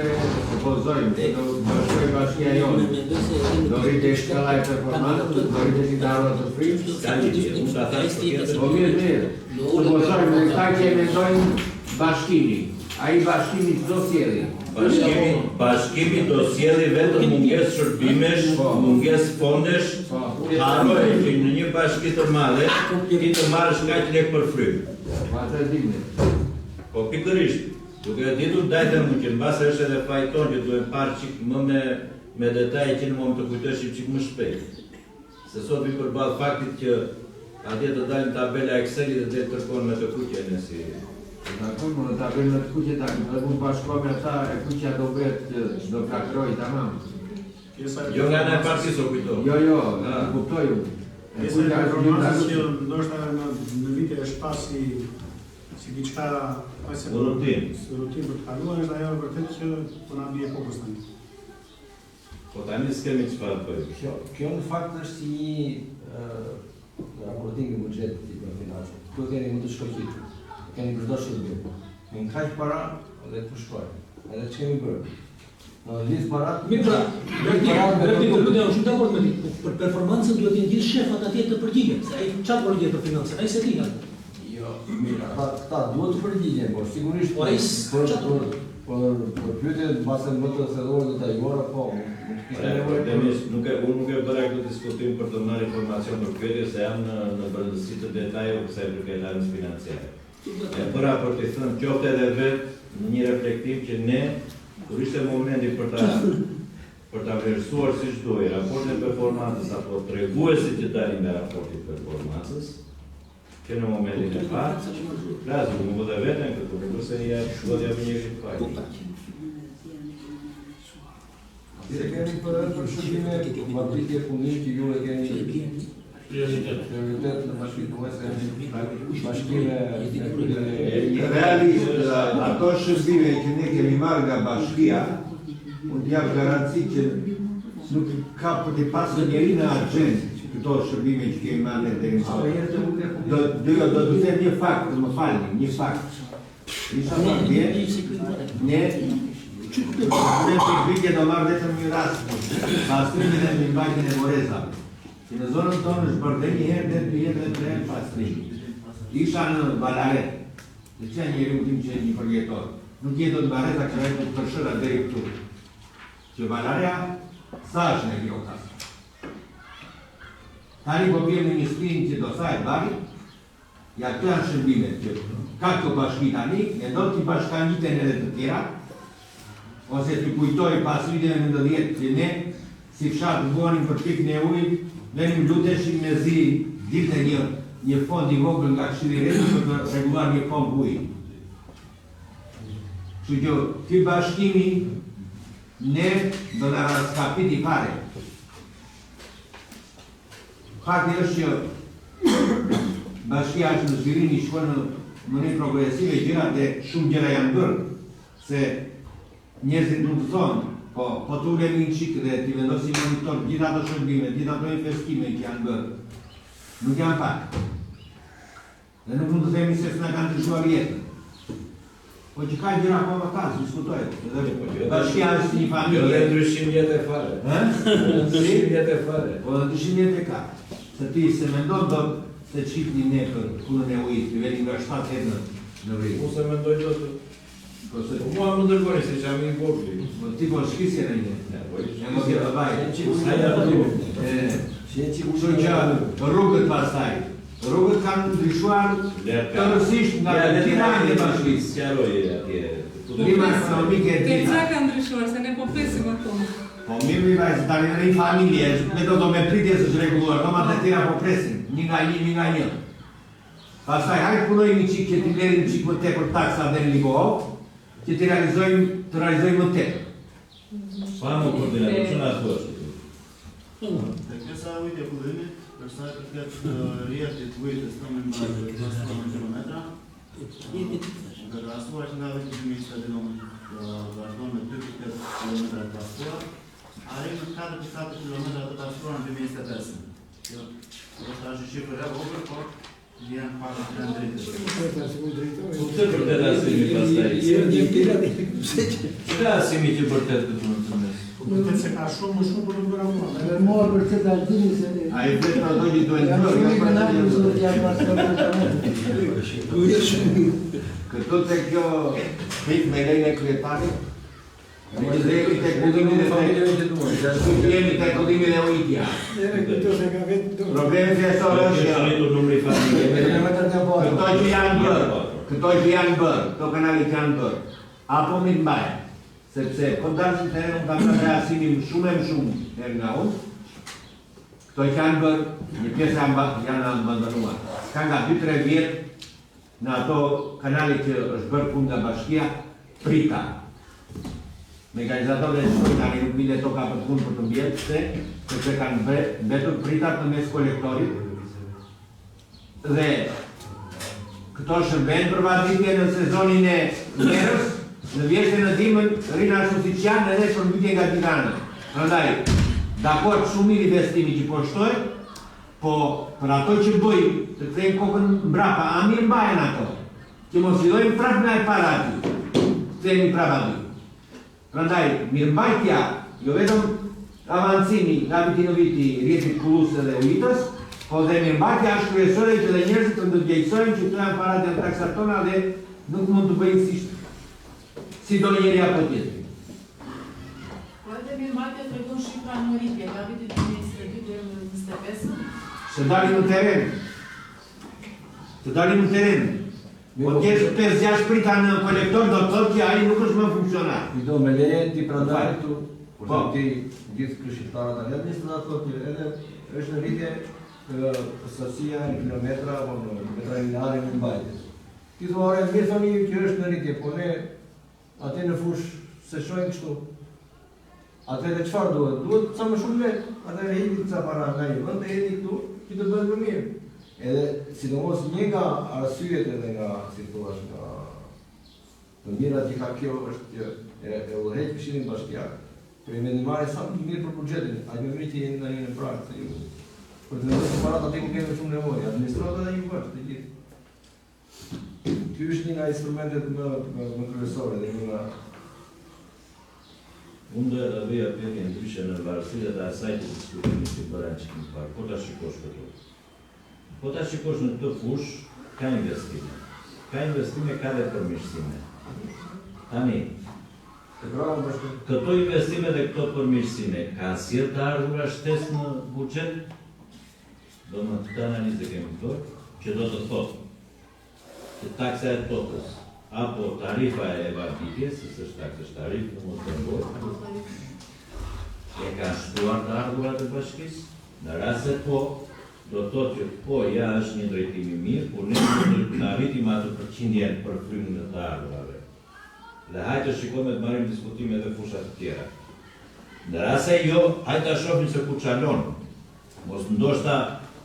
S3: propozojmë, do bashkoj bashkia jonë, do rrite shkalla e performancës, do rrite shqiptarëve të frymë.
S2: Ka një që mund të atajtë,
S3: Po mirë, propozojmë, ne këta që emendojnë bashkimi. Ai bashkimi çdo sjellje.
S2: Bashkimi do sjellë vetëm mungesë shërbimesh, mungesë fondesh, harroj që në një bashki të madhe ti të marrësh kaq lek për frymë.
S3: Atë dimë.
S2: Po pikërisht, duke ditur dajtëm që mbase është edhe fajton që duhet parë çik më me detaje që në mund të kujtoheshim çik më shpejt. Se sot vi përballë faktit që atje të dalin tabela Excel-i dhe të kërkon me të kuqe në si.
S3: Acum, në tabelën e kuqe, dacă nu bashkoj me ata, e kuqea do bëhet do plakroj tamam.
S2: Jo nga ne partisë o kujto.
S3: Jo, kuptoj.
S5: Pjesa e performancës që ndoshta në vite është pasi si diçka
S2: rutinë
S5: për të kaluar, është ajo vërtet që po na bie kokës tani.
S2: Po tani s'kemi çfarë bëjmë.
S9: Kjo në fakt është si një raporting i buxhetit për financë. Këtu keni më të shkëlqyer. Keni përdor shërbim. Me kaq para dhe të shkoj. Edhe që kemi bërë. Në listë parat...
S4: Mirë pra, Berti, të lutem, shumë dakord me ti. Për performancën duhet të jenë gjithë shefat atje të përgjigjen, se ai çfarë po ligjet për financën, ai se di atë.
S9: Jo, mirë, ata duhet të përgjigjen, por sigurisht
S4: po ai
S9: për pyetjet mbase më të thellore detajore, po.
S2: Unë nuk e bëra këtë diskutim për të marrë informacion për pyetje, se jam në brendësi të detajeve për sa i përket anës financiare. E bëra për të thënë qoftë edhe vetë në një reflektim që ne, kur ishte momenti për ta vlerësuar siç duhej raportin e performancës apo treguesit që dalin nga raporti i performancës, që në momentin e parë, flasë, nuk vëdhe vetën këtu, përse ja shkodja për njëshit fajnë.
S9: Se kemi për shërbime fabrike punit që ju e keni prioritet në bashkime
S3: Realisht, ato shërbime që ne kemi marrë nga bashkia, unë t'jap garanci që nuk ka për të pasur njeri në agent këto shërbime që kemi marrë në sot. Do të them një fakt, më falni, një fakt. Isha të ne Shqipëria do marrë vetëm një rast, pastrimin e mbajtjen e morezave. Që në zonën tonë është bërë një herë dhe të jetë dhe të rejnë pastrim. Isha në Valaret, dhe që njeri u tim që e një përjetor. Nuk jetë të Valareta që rejtë të përshëra dheri këtu. Që Valarea, sa është në kjo kasë. Tani po bjem në një skrin që do sa e bari, ja të janë shërbimet që ka të bashki tani, e do t'i bashkanjiten edhe të tjera, ose t'i kujtoj pas viteve në 90 që ne, si fshatë buanim për pikën e ujtë, venim luteshim me zi ditë e një një fond I vogël nga Këshilli I Rregull për të rregulluar një pomp uji. Kështu që ky bashkimi ne do na raskapiti fare. Fakti është që bashkia është në zhvillim I shkon në mënyrë progresive, gjërat e shumë gjëra janë bërë, se njerëzit nuk të thonë, po të ulemi në qikë dhe t'i vendosim monitor gjitha ato shërbime, gjitha ato investime që janë bërë, nuk janë pak. Dhe nuk mund të themi se s'na kanë ndryshuar jetën. Po që ka gjëra po më tasë, diskutojë. Bashkia është një familje.
S2: Dhe ndryshim jetë e fare. Ndryshim jetë e fare.
S3: Po dhe ndryshim jetë e ka. Se ti se mendon do të qipni ne për punën e ujit, të velim nga 7 herë në rritë.
S2: Unë se mendoj do të... Mua më ndërgojnë se që jam I vogli.
S3: Ti po shkisje në një. E më kje të bajë. Kështu që rrugët pastaj. Rrugët kanë ndryshuar tërësisht nga Tirana e bashkisë.
S2: Sqaroj atje.
S3: Klima ekonomike e
S10: Te çka kanë ndryshuar se ne po presim akoma.
S3: Po mirë vajzë, tani në një familje, me do me pritje së zhregulluar, domat e tjera po presin, një nga një. Pastaj, hajtë punojmë qikë që t'i lerim qikë më tepër taksa dhe në Libohov, që t'i realizojmë më tepër.
S2: Pa më koordinator, që nga të është?
S8: Dhe kësa ujtë e pudhimi, përsa e përket rjetit ujtës të me mbajtë 20 kilometra, dhe rasuar që nga vetë 2021 vazhdojnë me 2.8 kilometra të pasuar, arrim në 4.4 kilometra të pasuar në 2025. Kjo është ashtë shifër e vogël, por vjen pak të në drejtë.
S2: Po të vërtet asimi pastaj? Që asimi që vërtet këtë mund të mes?
S5: Vërtet se ka shumë më shumë për në bëra mua.
S1: Edhe morë për këtë altini se...
S3: A I vetë në dojë duhet bërë. Këtu të kjo pik me lejnë e kryetarit, me që dhejmi të kullimin e ujtja. Problemi të esor është këto që janë bërë, këto kanalit janë bërë, apo mi të mbajë, sepse kontarës në terenë kam të reasinim shumë e më shumë e nga unë, këto që janë bërë, një pjesë janë abandonuar. Ka nga 2-3 vjetë në ato kanalit që është bërë punë nga bashkia, prita. Mekanizatorët e shkojnë tani nuk bile toka për punë për të mbjetë, sepse kanë mbetur pritat në mes kolektorit. Dhe këto shërben për vazhditje në sezonin e verës, në vjeshtën e dimën, rinë ashtu si që janë edhe për mbytje nga Tirana. Prandaj, dakord shumë mirë investimi që po shtoj, po për ato që bëj, të kthejmë kokën mbrapa, a mirë mbajen ato, që mos fillojmë prap nga e para aty, kthejmë prap aty. Prandaj, mirë mbajtja, jo vetëm avancimi nga viti në viti rjetit kullusë dhe ujitës, po dhe mirë mbajtja është kryesore që dhe njerëzit të ndërgjegjësojnë që të janë parat janë taksat tona dhe nuk mund të bëjnë si do njeri apo tjetër.
S6: Po edhe mirë mbajtja të regon shifra në rritje, nga viti 2022 dhe 2025.
S3: Se dalim në teren. Se dalim në teren. Po tjetë 5-6 prita në kolektor do të thotë që ai nuk është më funksionar.
S9: I do me leje ti prandaj këtu, por ti gjithë këshilltarët tani administratorët thotë që edhe është në rritje sasia në kilometra apo në metra lineare në mbajtjes. Ti thua mirë thoni që është në rritje, po ne atë në fush se shohim kështu. Atëherë çfarë duhet? Duhet sa më shumë lek. Atëherë hini ca para nga një vend e hini këtu që të bëhet më mirë. Edhe sidomos një nga arsyet edhe nga si thua nga të mirat që ka kjo është që e udhëheq Këshillin Bashkiak. Për i mendimare sa më mirë për buxhetin, aq më mirë që jeni tani në prakë se ju. Për të vendosur parat aty ku kemi shumë nevojë, administratorët edhe ju bësh të gjithë. Ky është një nga instrumentet më kryesore dhe një nga
S2: Unë do të bëja pyetje ndryshe në varësi të asaj që diskutimi që bëra që më parë. Po ta shikosh këtu. Po ta shikosh në këtë fush, ka investime. Ka investime, ka dhe përmirësime. Tani, këto investime dhe këto përmirësime, ka sjellë të ardhura shtesë në buxhet? Do më këtë analizë kemi bërë, që do të thotë që taksa e tokës apo tarifa e varditjes, se është taksë tarifë, në mos të ngojë, e ka shtuar të ardhurat e bashkisë, në rast se po, do të thotë që po, ja është një drejtim i mirë, por ne duhet të arritim atë përqindjen për frymën e të ardhurave. Dhe hajtë të shikojmë të marrim diskutime edhe fushat të tjera. Në rast se jo, hajtë ta shohim se ku çalon. Mos ndoshta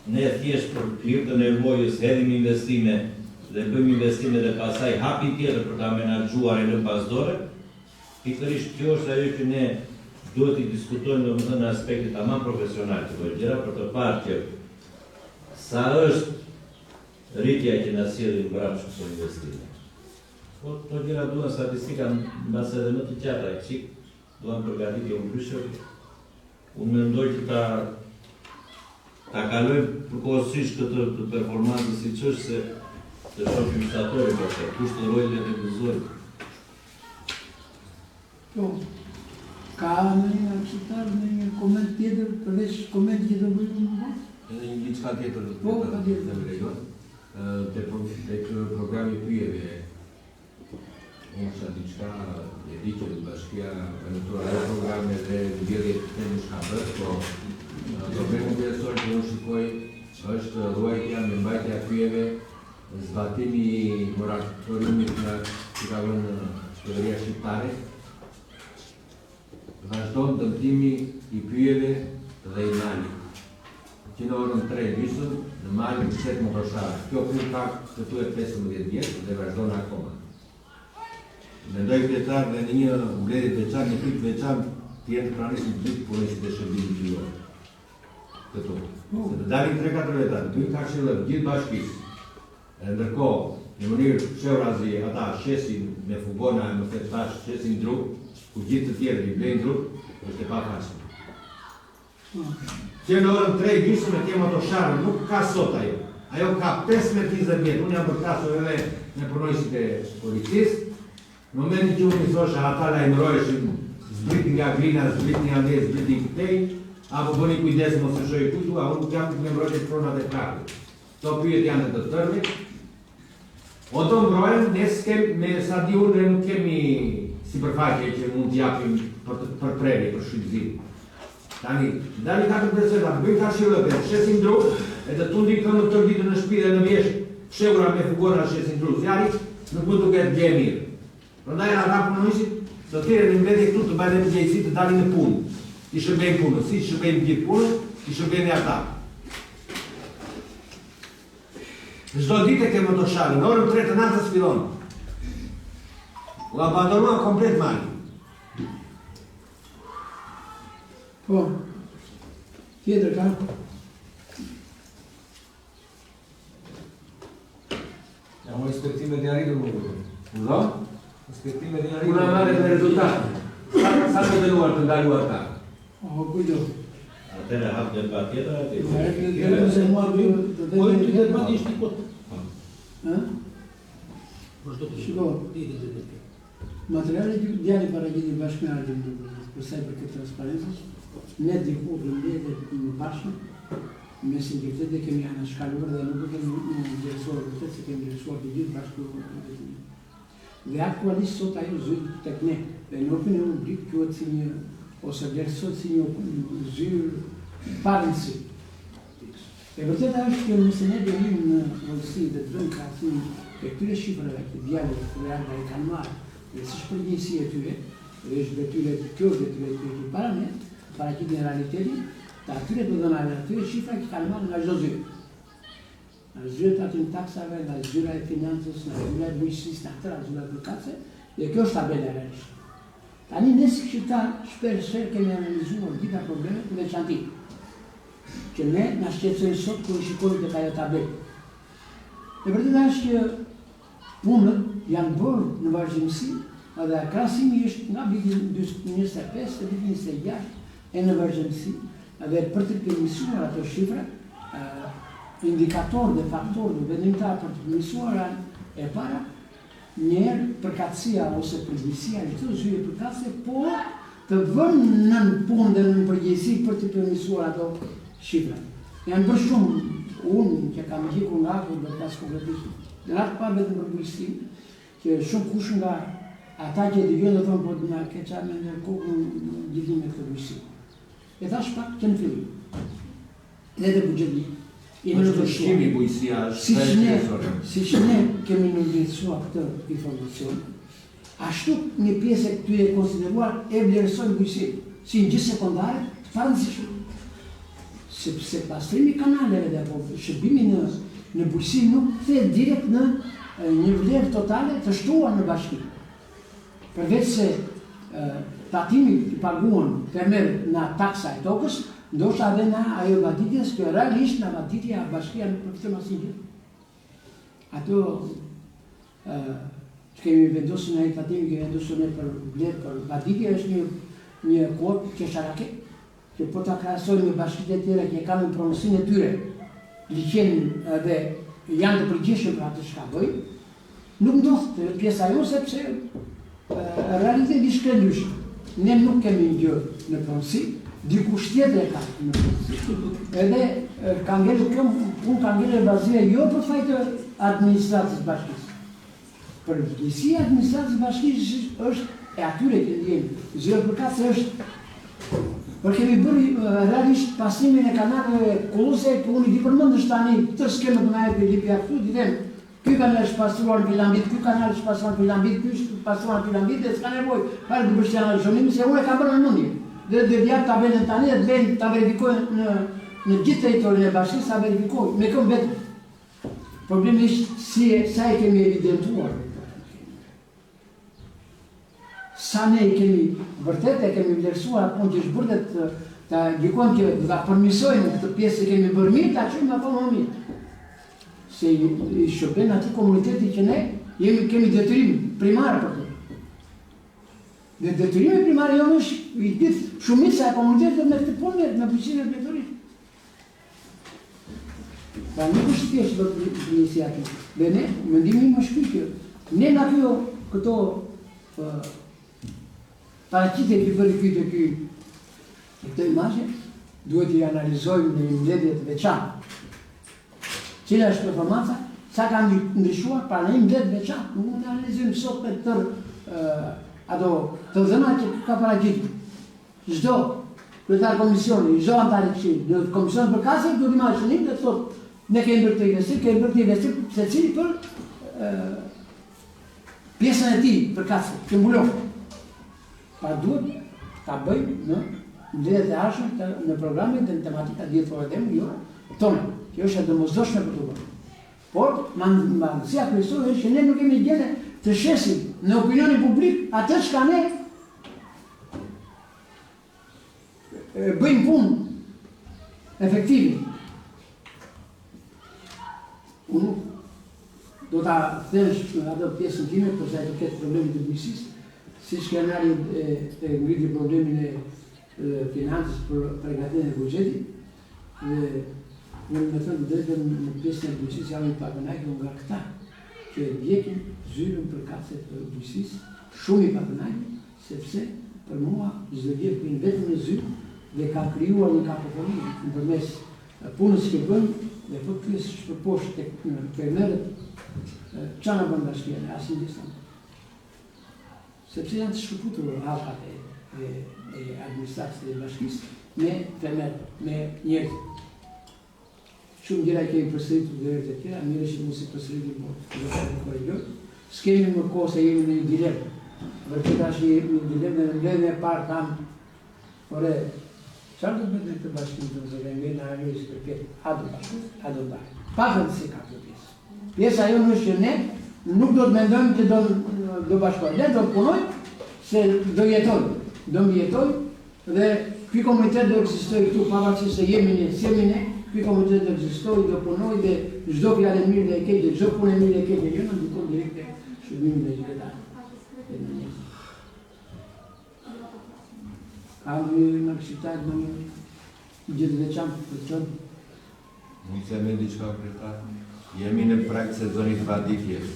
S2: ne thjesht për hir të nevojës hedhim investime dhe bëjmë investime dhe pastaj hapi tjetër për ta menaxhuar e në pasdore. Pikërisht kjo është ajo që ne duhet të diskutojmë domethënë në aspektin tamam profesional të këtyre gjëra për të parë që sa është rritja që na sjellin brapsht këto investime. Po to gjëra duan statistika mbas edhe më të qarta e çik, duan përgatitje ndryshe. Unë mendoj që ta kalojmë përkohësisht këtë performancë siç është se të shohim statorin pastaj kush të rojë dhe të gëzojë.
S1: Po, ka në një qytetar në një koment tjetër, përveç koment që do bëjmë më vonë?
S3: Edhe një diçka tjetër do
S1: Po, ka tjetër.
S3: të lejon. Tek programi pyjeve, unë sa diçka e di që bashkia eventuale programe dhe ndjerje të një shka bërë, po problemi kryesor që unë shikoj është ruajtja me mbajtja pyjeve, zbatimi i moratoriumit që ka vënë qeveria shqiptare, vazhdon dëmtimi i pyjeve dhe i malit. Që në orën 3:30 në malin qëtë më përshara. Kjo punë ka këtu e 15 vjetë dhe vazhdon akoma. Mendoj kryetar dhe në një mbledhje të veçantë, një pik veçantë, të jenë pranisë në gjithë punësit e shërbimit pyjor. Këtu. Se të dalin 3-4 vetar, të ka këshillën gjithë bashkisë. Ndërkohë, në mënyrë fshehurazi ata shesin me fugona e më të tash shesin dru, ku gjithë të tjerë i blejnë dru, është e pafashme. Që në orën 3:20 me kema të sharë, nuk ka sot ajo. Ajo ka 15-20 vjetë. Unë jam përkasur edhe me punojësit e policisë. Në momentin që unë i thosha ata lajmërojshin, zbritin nga grina, zbritin nga ndje, zbritin këtej, apo bëni kujdes mos të shojë kujtu, a unë nuk jam me mbrojtje pronat e kakut. To pyet janë të tërmit. O të mbrojnë, ne s'kem, me sa di unë nuk kemi sipërfaqe që mund t'japim për prerje, për shqipëzim. Tani, dali 4 persona, bëjmë ka shirëve, shesin dru, e të tundi këmë të rritë në shpi dhe në vjesh fshehura me fugona shesin dru. Zjari, nuk mund të ketë gjë mirë. Prandaj ata punonjësit të tjerë në mbledhje këtu të bajnë mëngjesi të dalin në punë. I shërbejnë punën, si shërbejnë gjithë punën, i shërbejnë ata. Çdo ditë kemë motoshalë, në orën 3 të natës fillon. U abandonua komplet mali.
S1: Po, tjetër ka?
S9: Ja mo inspektimet e arritur më vërë.
S3: Do?
S9: Inspektimet e arritur.
S3: Puna marrë me rezultat. Sa të dënuar të ndaluar ta?
S1: O, kujdo.
S2: Atëre hapë dhe pa tjetër, atë
S4: Po e të debat ishtë i kotë.
S1: Shiko, materialet djali paragjiti bashkëmarrjen për sa i përket transparencës, ne diku në mbledhje në bashkë me sindikate kemi anashkaluar dhe nuk kemi ndërsuar vërtet se kemi ndërsuar të gjithë bashkë. Dhe aktualisht sot ajo zyrë tek ne, dhe në opinion publik quhet si një, ose vlerësohet si një zyrë parëndësi. E vërtet ajo është që nëse ne do vim në rëndësi dhe të bëjmë krahasim e këtyre shifrave të djalit të real i kanë marrë, dhe si shpërgjësi e tyre, dhe është detyre kjo detyre të para ne, para që në realitetin, të atyre të dhënave, atyre shifra që kanë marrë nga çdo zyrë. Nga zyrët aty në taksave, nga zyra e financës, nga zyra e bujqësisë, nga tëra zyra e përkatëse, dhe kjo është tabela e realisht. Tani ne si qytetar shpesh kemi analizuar gjitha problemet në veçanti, që ne na shqetësojnë sot kur i shikojmë tek ajo tabelë. E vërtetë është që punët janë bërë në vazhdimsi, edhe krahasimi është nga viti 2025 te viti 26 e në vazhdimsi, edhe për të përmirësuar ato shifra, indikatorë dhe faktorë vendimtar për të përmirësuar e para, njerë përkatësia ose përgjegjësia e çdo zyre përkatëse, po të vënë në punë dhe në përgjegjësi për të përmirësuar ato shifra. Janë bërë shumë, unë që kam gjekur nga aku dhe pas konkretisht. Në atë pa vetëm për bujqësim, që shumë kush nga ata që dëgjojnë dhe thonë, po të nga keqa me në kokën në gjithim me këtë bujqësim. E thash pak që në fillim, edhe buxheti, i në
S3: Shqimi bujësia është
S1: si që ne kemi në vlerësua këtë informacion, ashtu një pjesë e këtyre konsideruar e vlerësojnë bujësin, si në gjithë sekundare, farënësishme. Sepse pastrimi kanaleve dhe apo shërbimi në bujësi nuk the direkt në një vlerë totale të shtuar në bashki. Përveç se tatimi të paguan fermerët në taksa e tokës, ndoshta edhe na ajo vaditjes, që realisht na vaditja bashkia nuk përfiton asnjë gjë. Ato që kemi vendosur në tatimi, kemi vendosur ne për vlerë për vaditje është një kuotë qesharake, që po ta krahasojmë me bashkitë e tjera që kanë pronësinë e tyre, liqenin dhe janë të përgjegjshëm për atë çka bëjnë, nuk ndodh pjesa jonë sepse realiteti është ndryshe. Ne nuk kemi gjë në pronësi, dikush tjetër e ka në pronësi. Edhe ka ngellur kjo, unë ka ngellur bazia jo për fajt të administratës bashkisë. Përgjegjësia e administratës bashkisë është e atyre që jemi. 0/4 është për kemi bërë realisht pasimin e kanaleve kulluse, për unë i di përmendësh tani të skemët me e Filipi Aksu, di them, ky kanal është pastruar në Filambit, ky kanal është pastruar në Filambit, ky është pastruar në Filambit, dhe s'ka nevojë fare të bësh analizim, se unë e kam bërë në mendje. Dhe do t'jap tabelën tani dhe të ta verifikoj në gjithë territorin e bashkisë, ta verifikoj me këm vetëm. Problemi është sa e kemi evidentuar. Sa ne kemi vërtet e kemi vlerësuar atë që është bërë ta gjykojmë që do ta përmirësojmë këtë pjesë që kemi bërë mirë, ta çojmë apo më mirë. Se i shërben atij komuniteti që ne kemi detyrim primar për të. Dhe detyrimi primar jonë është i ditë shumica e komunitetit me këtë punë me fuqinë e drejtorisë. Pra nuk është thjesht vetë iniciativë. Dhe ne mendimi im është ky, ne nga këto paraqitje që bëri këtë imazhe, duhet i analizojmë në një mbledhje të veçantë. Cila është performanca, sa ka ndryshuar pra në një mbledhje të veçantë. Nuk mund të analizojmë sot me ato të dhëna që ka paraqitur. Çdo kryetar komisioni, çdo antar i këshillit, në komision për kasë do të marrë shënim dhe thotë ne kemi bërë të investim, secili për pjesën e tij për kasë, që mbulon. Pa duhet ta bëjmë në mbledhjet e ardhshme në programet dhe në tematika dietore dhe jo tonë, që është e domosdoshme për të bërë. Por mandësia kryesore është që ne nuk kemi gjendje të shesim në opinionin publik atë çka ne bëjmë punë efektive. Unë do ta thesh atë pjesën time për sa i përket problemit të bujqësisë, siç kanali e ngriti problemin e financës për përgatitjen e buxhetit. Dhe unë me thënë drejtën në pjesën e bujqësisë jam i pagonajtur nga këta që djekin zyrën për kacet të bujqësisë, shumë i pagonajtur, sepse për mua çdo gjë vjen vetëm në zyrë dhe ka krijuar një kakofoni nëpërmes punës që bëjmë dhe po pyes për poshtë tek fermerët çfarë na bën bashkia, asnjë gjë. Sepse janë të shkëputur hallkat e administratës së bashkisë me fermerë, me njerëz. Shumë gjëra kemi përsëritur dhe herët e tjera, mirë që mos i përsëritim, do të korrigjoj. S'kemi më kohë se jemi në një dilemë. Vërtet tash jemi në dilemë dhe në mbledhjen e parë kam, ore, çfarë do bëjmë këtë bashkim të zëvendë në ajo që përket a do bashkë, a do ndaj. Pa rëndësi ka këtë pjesë. Pjesa jonë është që ne nuk do të mendojmë që do bashkojmë. Ne do të punojmë se do jetojmë. Do jetojmë dhe ky komunitet do ekzistojë këtu pavarësisht se jemi ne, si jemi ne. Ky komunitet do ekzistojë, do punojë dhe çdo fjalë e mirë dhe e keqe, çdo punë e mirë dhe e keqe, jo në ndikon direkte shërbimin e qytetarëve. Kam në qytet në një gjë të veçantë për të thënë.
S3: Mund të them diçka kryetar. Jemi në prag sezonit vaditjes.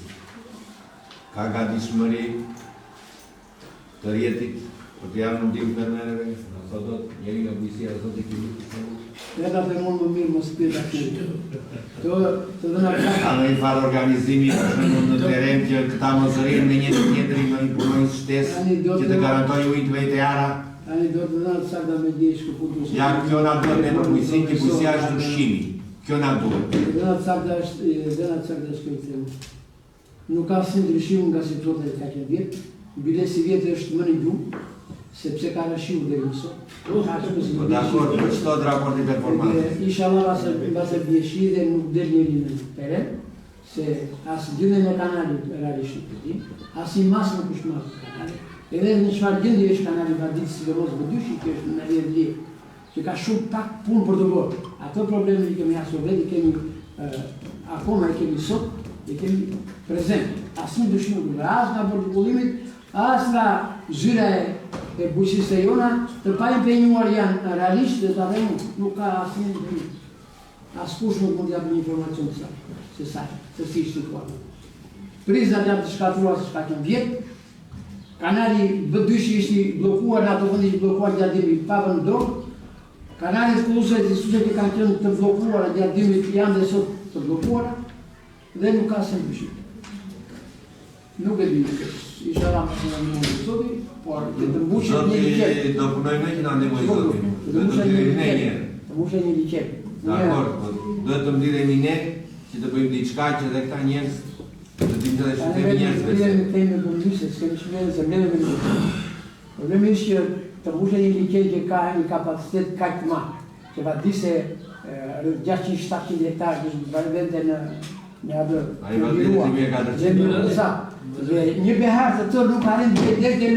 S3: Ka gatishmëri të rjetit për të javë në ndim fermerëve, sa do të njeri nga bujësia do të kemi.
S1: Leta për mund më mirë mos pjetë aktivë. Të dhëna
S3: ka në një farë organizimi në teren që këta mosërirë me një të tjetëri në një punojnë shtesë që të garantoj ujtë vejtejara.
S1: Ani do të dhëna të sakta me dje shkëputur.
S3: Ja, kjo nga do të në bujësin që bujësia është ushqimi. Kjo na duhet.
S1: Dhëna cakta është kjo them. Nuk ka asnjë ndryshim nga situata e këtij vjet. Bilesi vjetë është më në gjumë, sepse ka rashiu dhe nëso.
S3: Dakor, për çdo raport i performancës.
S1: Inshallah mbase bjeshi dhe nuk del njëri në teren, se as gjendje në kanalin realisht këti, as i mas nuk është mas kanali. Edhe në çfarë gjendje është kanali Vadit, sidomos Vëdyshi, që është në rrjedhë lirë, që ka shumë pak punë për të bërë. Ato probleme i kemi asove, i kemi akoma i kemi sot, i kemi prezent. Asnjë dyshim nuk ka, as nga protokollimit, as nga zyra e bujqësisë e jona, të pa impenjuar janë realisht dhe të adhemu nuk ka asnjë impenjim. Askush nuk mund t'japë një informacion të saj, se si ishtë situata. Prizat janë të shkatruar se shkatën vjetë, kanali Vëdyshi ishte blokuar në ato vëndi që blokuar gjardimi pa vënë dorë, kanalet Kulluse dhe Suqet që kanë qenë të blokuara gjardimit janë dhe sot të blokuara, dhe nuk ka asnjë dyshim. Nuk e di, inshallah më në mundë të zoti, por të mbushet një liqet.
S3: Zoti, do punojme që në ndimoj zoti. Do të diremi ne njerë.
S1: Të mbushet një liqet.
S3: Dakor, do të diremi ne që të bëjmë diçka që dhe këta njerës të dimë dhe shëtemi njerësve.
S1: Ne vetëm temi komuniste, s'kemi shmele se mene me një. Problemi është që të mbushet një liqet që ka një kapacitet kaq të madh, që va di se 600-700 hektarë që vende në atë dhe një behar të tërë nuk haren dhe të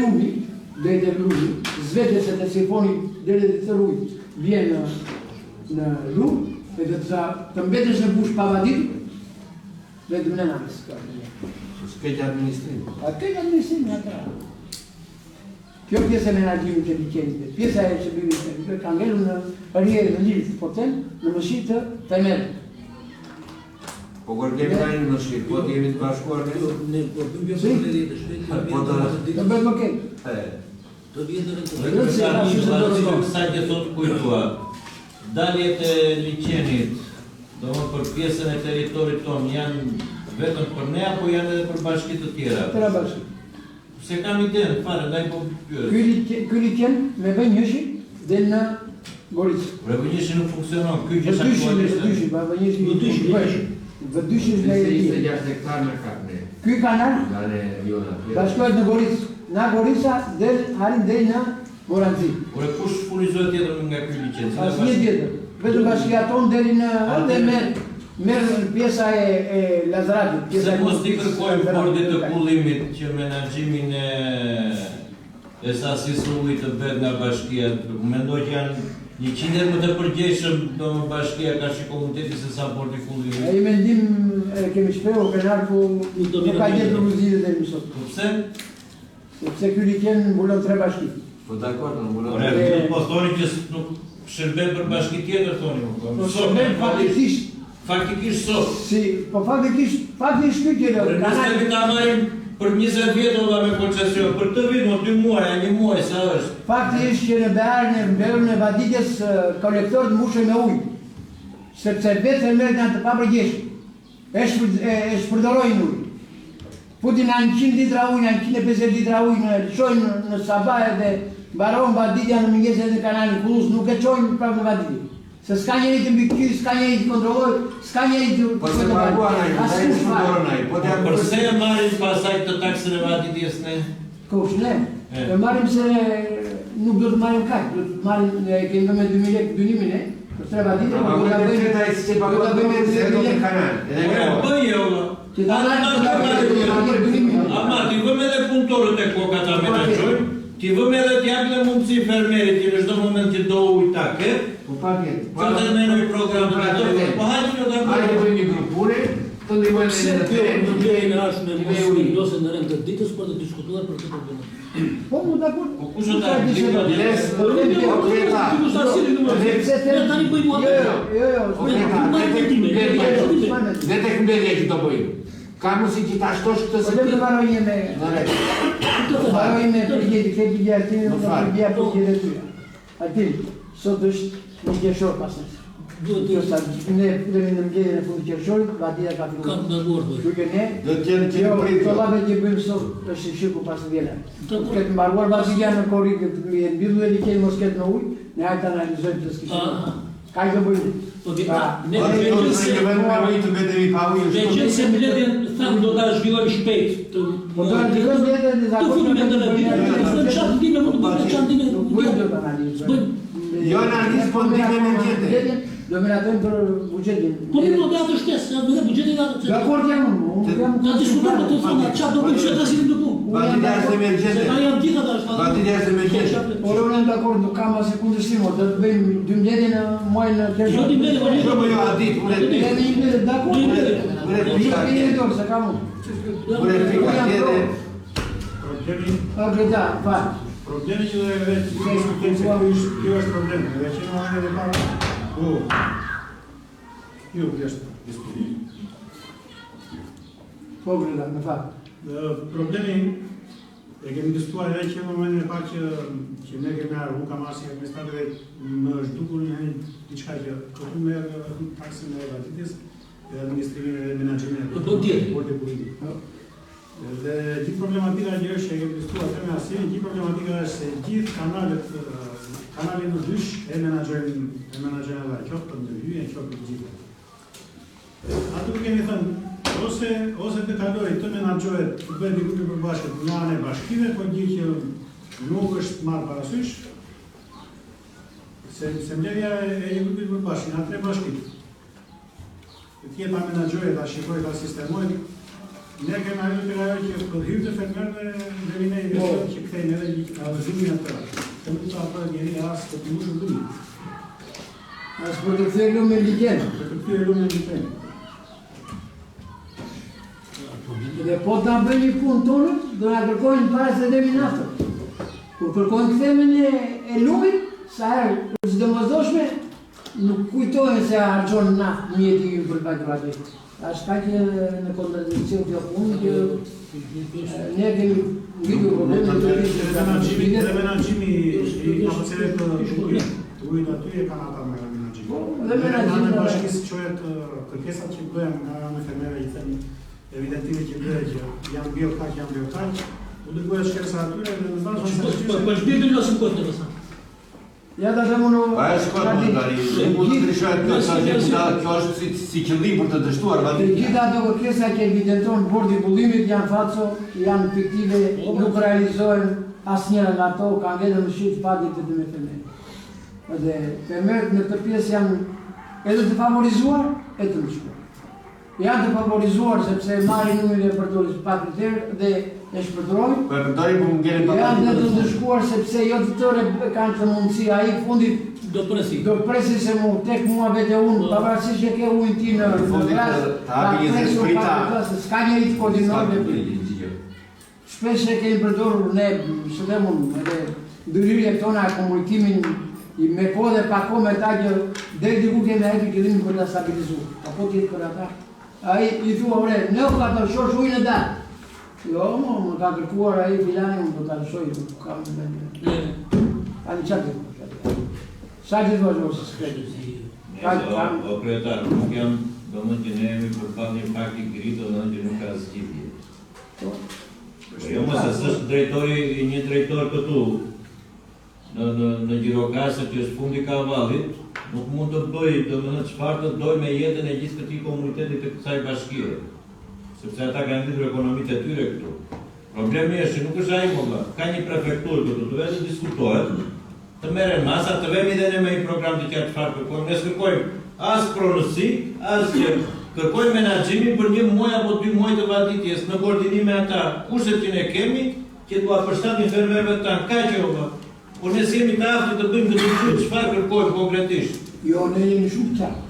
S1: lumi, zvete se të sifoni dhe të rujt vjen në lumë, dhe të mbetesh në bush pa vadit, dhe të mnen anës.
S3: S'keq administrim.
S1: A keq administrim në ata. Kjo pjesë e menagjimit të liqenit, pjesa e shërbimit, ka ngellu në rrjedhë në lirë të porten, në mëshirë të themelë.
S3: Po kur kemi tajnë në shqirë, po të jemi të bashkuar në ju?
S4: Ne po të mbjësë në rrjetë shpetë,
S1: të bëjmë okej.
S4: Të vjetërën të
S2: Kësaj të thotë kujtua, daljet e liqenit, do më për pjesën e teritorit tonë, janë vetëm për ne, apo janë edhe për bashkit të tjera?
S1: Tëra bashkit.
S2: Se kam idenë, fare, ndaj po pjërë.
S1: Ky liqen me Vënjëshi dhe në Goricë.
S2: Vënjëshi nuk funksionon, ky që
S1: Vëdyshi është në e
S3: 26 hektarë në kapne.
S1: Ky kanal bashkohet në Goricë, nga Gorica dhe harin dhe në Goranci.
S2: Ure, kush furnizohet tjetër nga ky liqen?
S1: Asnjë tjetër. Vetëm bashkia tonë deri në dhe merr pjesa e Lazaratit.
S2: Se mos t'i kërkojmë bordit të kullimit që menaxhimin e sasisë ujit të bëhet nga bashkia. Mendoj që janë 100 më të përgjeshëm do më bashkia ka shi komuniteti se sa bordi kullimit.
S1: E i mendim kemi shpehu krenar ku nuk ka gjetur rrugëzime dhe mësot.
S2: Pse?
S1: Sepse ky liqen mbulon 3 bashki.
S3: Po dakord, në mbulon.
S2: Ore, po thoni që nuk shërben për bashki tjetër, thoni më.
S1: Po shërben faktikisht.
S2: Faktikisht sot.
S1: Si, po faktikisht ky tjetër.
S2: Ore, nëse ta marrim për 20 vjetë ola me koncesion, për të vitë, 2 muaj, 1 muaj, sa është?
S1: Fakti është që në beharën e Vaditjes kolektorët mbushën me ujë, sepse vetë e mërët janë të papërgjeshtë, e shpërdorojnë ujë. Putin në 100 litra ujë, në 150 litra ujë, në qojnë në Sabaje dhe baronë Vaditja në mëngjeset në kanalin Kullus, nuk e qojnë prapë në Vaditje. Se s'ka njeri të mbikëqy, s'ka njeri të kontrolloj, s'ka njeri të...
S3: Po se paguan ai, ai shpëndoron ai. Po t'ja
S2: përse e marrim pasaj të taksën e Vaditjes ne?
S1: Kosh, ne? E marrim se nuk do të marrim kaq, do të marrim, kemi me 2000 lekë dynimin e, për 3 Vaditje,
S3: po do ta bëjmë se do të kanal.
S2: Bëje ola.
S1: Që ta marrim dynimin.
S2: Ama, ti vëmë edhe punëtorët e koka ta menaxhojmë, ti vëmë edhe t'japë dhe mundësi fermerit që në çdo moment që do ujë ta ketë.
S3: Po pakjet.
S2: Që të menoj program të të po hajtë në të
S3: hajtë bëjmë një grupure, të ndihmojmë
S4: Pse kjo në vlerën e ardhshme mos vendosen në rend të ditës për të diskutuar për këtë problem.
S1: Po, mu dakord.
S2: Po kush do ta diskutojë?
S4: Tani bëjmë atë.
S3: Ne tek mbledhja që do bëjmë. Ka mundësi që ta shtosh këtë
S1: se të varojnë me... Varojnë me përgjedi, këtë përgjedi artimi, në përgjedi përgjedi të tyra. Artimi, sot është një qershor pasës. Ne përgjedi në mgjedin e fundi qershorit, Vaditja ka filluar.
S4: Ka të nërguar bëjë.
S1: Duke ne,
S3: do t'jenë që në pritë.
S1: Të lave që bëjmë sot është shirku pasë vjela. Këtë mbaruar Vaditja në korri, këtë mbillu e liqenë mos këtë në ujë, ne hajtë analizojmë të s'kishtë. Ka i të bëjnë.
S4: Ne qënë se mbledhjen thamë do ta zhvillojmë shpejt.
S1: Po do të zhvillojmë mbledhjen në zakon.
S4: Të fundi me ndërë qatë ndime, më të bëjmë qatë ndime.
S1: Bëjmë do të analizë.
S3: Jo analizë, po ndime me gjete.
S1: Do me ratojmë për bugjetin.
S4: Po mi do të shtesë, në bugjetin atë.
S1: Dakord jam unë.
S4: Ka diskutuar me të thonë, qatë do bëjmë që të asilim të punë.
S3: Batidja është emergjente.
S4: Se ka jam tita da është.
S3: Batidja është emergjente.
S1: Por unë jam dakord, nuk kam asë kundërshtimo, do të bëjmë 12 në muajin në kesh.
S4: Jo 12,
S3: Jo, po jo, a ditë, unë e
S1: Ne dakord.
S3: Ure pika tjede.
S1: Se kam unë.
S3: Ure pika tjede.
S5: Problemi që do e vetë që diskutim se kjo është problemi, dhe që në anë dhe para, kjo është diskutim.
S1: Po Greta, me fakt.
S5: Problemi e kemi diskutuar edhe që në momentin e parë që ne kemi arru kamasi administrative më është dukur një diçka që këtu merë taksën e vazhditis dhe administrimin e menaxhimin e portë politikë. Dhe gjithë problematika që është që kemi diskutuar të me asin, gjithë problematika është se gjithë kanalin në dysh e menaxherin dhe qoftë për ndërhyje, qoftë për gjithë. Ato kemi thënë, ose të kaloj të menaxhohet të bëhet një grupi përbashkët në anë e bashkive, po gjithë që nuk është marrë parasysh, se mbledhja e një grupi përbashkët në tre bashkit. Të tjetë ta menaxhohet, ta shikojë, ta sistemojë. Ne kemi arru të ajo që për hyrë të fermerëve dhe vine investorë që këthejnë edhe një avëzimin e tëra. Të nuk të apërë njeri asë të të mushë dhëmi.
S1: Asë për të këthej lume në liken.
S5: Për të këthej lume në liken.
S1: Dhe po të bëjnë një punë tonë, do nga kërkojnë para se dhemi naftër. Kur kërkojnë këthemen e lumit, sa herë, për së dëmëzdoshme, nuk kujtojnë se harqonë naftë një jeti ju për bajtë vajtë. Ashtë ka që në kontradikcion të punë që ne kemi vidur probleme
S5: dhe menaxhimi i kapacitet të ujit aty e kanë ata me menaxhimi. Dhe menaxhimi në bashkisë qohet kërkesat që bëhen nga në fermerë i thënë evidentime që bëhe që janë biokaq, u të bëhet shkersa atyre dhe në zdashtë se
S4: Po është bjërë në së kote në sa.
S1: Ja da them unë...
S3: Pa e shkot më ndari, nuk të trishohet kjo sa kjo është si qëllim për të dështuar.
S1: Gjitha ato kërkesa që evidenton bordi bullimit janë falso, janë fiktive, nuk realizohen asnjëra nga ato, ka ngellë në shqit fatit të me fermerë. Dhe fermerët në këtë pjesë janë edhe të favorizuar, e të mëshkuar. Janë të favorizuar sepse marrin numrin e përdoris pa kriterë dhe e shpërtrojnë.
S3: Po e përdori për më ngellin pa
S1: janë dhe të ndëshkuar sepse jo të tëre kanë të mundësi, a i fundit
S4: do
S1: presi se mu, tek mua vete unë, pavarësisht që ke ujnë ti në vrasë,
S3: ta presu pa
S1: s'ka njëri të koordinojnë dhe për. Shpesh e kemi përdorur ne, së dhe mund, edhe ndërhyrje tona e komunitimin me po dhe pa ko me ta që dhe diku kemi e këllimin për të stabilizu. Apo tjetë për ata. A i thua, ore, ne o ka të shosh ujnë e da. Jo, më ka kërkuar a i filani, më do të alëshoj, kam të bëndë. A një qatë të sa që të vazhë ose së kretë?
S2: O kretar, nuk jam do më që ne jemi përpal një pak i gritë, do në që nuk ka zgjidhje. Jo më se sështë drejtori, një drejtor këtu, në Gjirokasë që është fundi ka valit, nuk mund të bëj, do më në qëfar të doj me jetën e gjithë këti komunitetit të kësaj bashkire. Sepse ata kanë nditur ekonomit e tyre këtu. Problemi është që nuk është ai mëlla, ka një prefektur këtu, të vetë diskutohet, të merren masa, të vemi dhe ne me një program të qëtë çfarë kërkojmë. Ne s'kërkojmë as pronësi, as që kërkojmë menaxhimin për një muaj apo 2 muaj të vazhditjes në koordinim me ata. Kushtetin e kemi, që do përshtatin fermerëve tanë, kaq e valla. Por ne jemi të aftë të bëjmë këtë çfarë kërkojmë konkretisht.
S1: Jo, ne jemi shumë të qartë.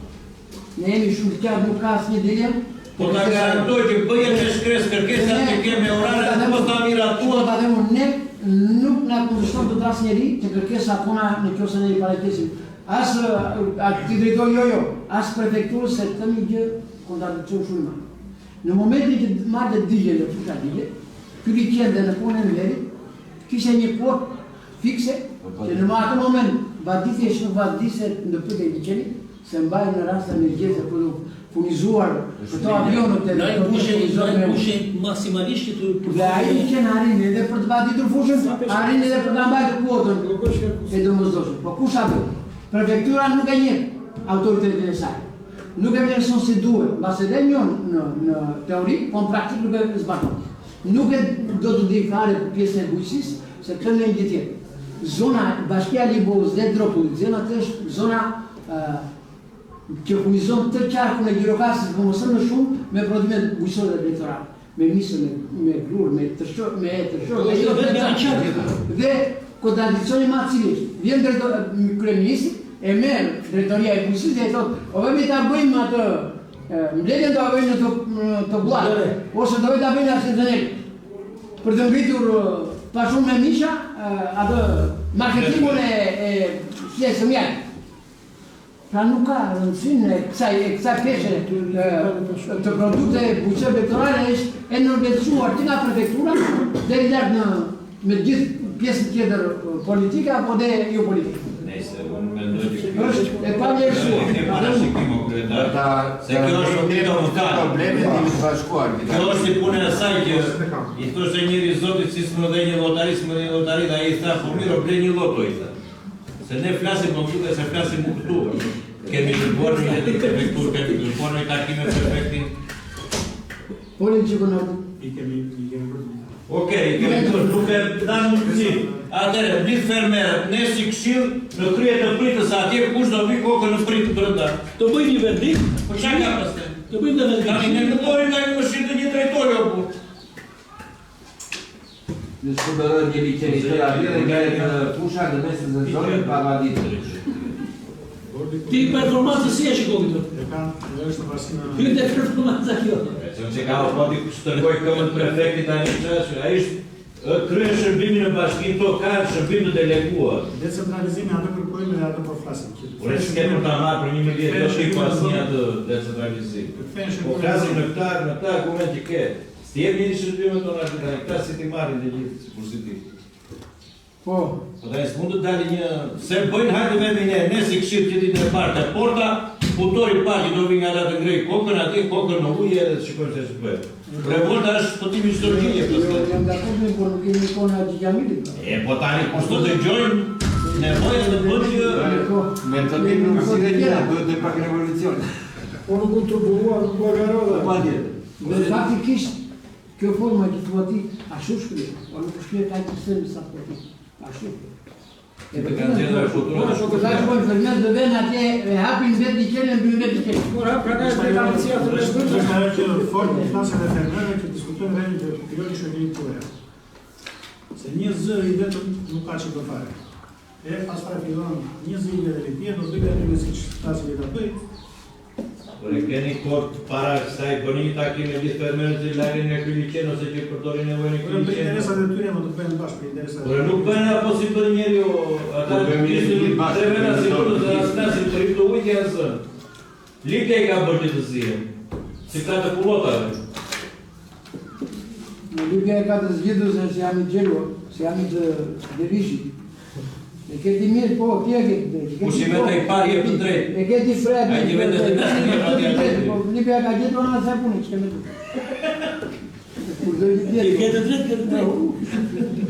S1: Ne jemi shumë të qartë, nuk ka asnjë dilem.
S2: Po ta garantoj që bëje të shkres kërkesat që kemi orare dhe po ta miratua.
S1: Ta them unë, ne nuk na kundërshton të asnjë njeri që kërkesa puna në qoftë ne i paretesim. As ti drejtori jo, as prefekturës se të një gjë kontradikcion shumë. Në momentin që marrë digje dhe fusha digje, ky liqende në punën e veri, kishte një kuotë fikse, që në atë moment vaditje që nuk vadise në pëtë e liqenit, se mbajnë në rast të energjese për furnizuar këto avionët e
S4: na i pushin maksimalisht që të
S1: dhe ai liqen arrin edhe për të vaditur fushën, arrin edhe për ta mbajtur kuotën e domosdoshme. Po kush a bë? Prefektura nuk e njeh. autoritetin e saj. Nuk e vlerëson si duhet, mbase dhe njën në teori, po në praktik nuk e zbaton. Nuk e do të di fare pjesën e bujqësisë, se këtë në një tjetër. Zona Bashkia Libos dhe Dropullit, zona të është zona që furnizon të qarkun e Gjirokastrit, po mësën më shumë me prodhimet bujqësore dhe elektorale. Me misë, me grur, me tërshor, dhe kontradikcioni ma cilisht. Vjen kryeministri, e merë drejtoria e bujqësisë dhe e thotë, o vemi ta bëjmë atë, mbledhjen ta bëjmë në të buatë, ose dove ta bëjmë ashtë të nërë. Për të ngritur pa shumë me misha, atë marketingun e shlesë mjallë. Pra nuk ka rëndësin e kësaj peshe të produkte bujqësore elektorale është e nërbetësuar që nga prefektura dhe i lartë me gjithë pjesën tjetër politika, apo dhe jo politika.
S2: Nëse, unë mendoj që
S1: është e pa vlerësuar.
S2: E parashikimo kryetar, se kjo është një mëkat. Kjo është si punë e saj që i thoshte njëri zotit si s'më dhe një lotari, dhe ai i tha, po mirë, ble një loto i tha. Se ne flasim më duke se flasim më këtu. Kemi të bërë një jetë prefektur, kemi të bërë një takime prefektin.
S1: Polin që kënë
S5: I kemi bërë.
S2: Okej, kemi bërë, nuk e danë mundësi. Atëre, blitë fermerët, ne si këshill në krye të pritës atje, kush do vi kokën në pritë brenda.
S4: Të bëjmë një vendim?
S2: Po çka ka pastaj?
S4: Të bëjmë një vendim.
S2: Tani ne nuk pojmë nga një mëshirë të një drejtori o burr.
S3: Në shkëndërën një liqenitor atje dhe nga e pusha dhe mesë në zonë pa vaditë.
S4: Ti performancë si e shikovi të?
S5: E kanë, dhe është në pasina...
S4: Hyte performanca kjo.
S2: Që ka opoti shtërgoj këmën prefektit tani qashë, a ishtë kryen shërbimin në bashkim to ka shërbim të deleguar.
S5: Decentralizimi atë kërkojmë dhe atë po flasim.
S2: Por e s'ke për ta marrë për 1 milion, do shkik pas një atë decentralizim. Po flasim në këta argument që ke. Si jemi një shërbimet tonë ashtë tani, këta si ti marrin dhe gjithë, si pozitiv.
S1: Po.
S2: Po da s'mund të dali një... Se bëjnë hajtë vemi ne si këshirë që ditë në partë e porta, putori partë do vinë nga të ngrej kokën ati, kokën në uje dhe të shikojnë se shpërë. Revolta është pëtimi historikje përse.
S1: Jam dakord, por nuk kemi kona gjigamitit.
S2: E, po tani, kushtu të gjojnë nevojën dhe bëndjë...
S3: Metodim nuk si dhe një, dhe pak revolucion.
S1: Po nuk kontribuar, nuk po garoda. Dhe faktikisht, kjo forma që të vati, ashtu shkrije, po nuk shkrije taj të sëmë sa të vati. Ashtu.
S2: E të kanë gjithë e futura të shkrije.
S1: Po të shkojnë fermer dhe ven atje, e hapin vetë një qenë, e mbyn vetë një qenë.
S5: Por pra ka është garancia të rështërë. Është ajo që formë të flasën e fermerëve që diskutojnë rejnë që periodi shërgjimit të uja. Se një zë i vetëm nuk ka që të fare. E pas fare fillon një zë i dhe lipje, do të bëjtë e në si që tasin i të bëjtë.
S2: Por e keni kort para kësaj, bëni një takim e gjithë fermerët të lajrin e këlli qenë, ose që përdori nevojnë e
S5: Por
S2: këlli
S5: për
S2: qenë.
S5: interesat e tyre më të bëjnë bashkë për interesat.
S2: Por nuk bëjnë apo si për njeri o... Ata të vena si për të asna si për i të ujtja zënë. Lipja i ka bërti të zirën, si ka të kulotave.
S1: Në Lipja e ka të zgjidu se jam i gjelo, se jam i të derishit. E këti mirë, po, kje e këti drejt.
S2: Pushimet e i parë jep të drejt.
S1: E këti fred.
S2: A i një vete të nështë një pratë janë të
S1: Lipja e ka gjithë ona të puni, që keme të.
S4: Ti ke të drejt,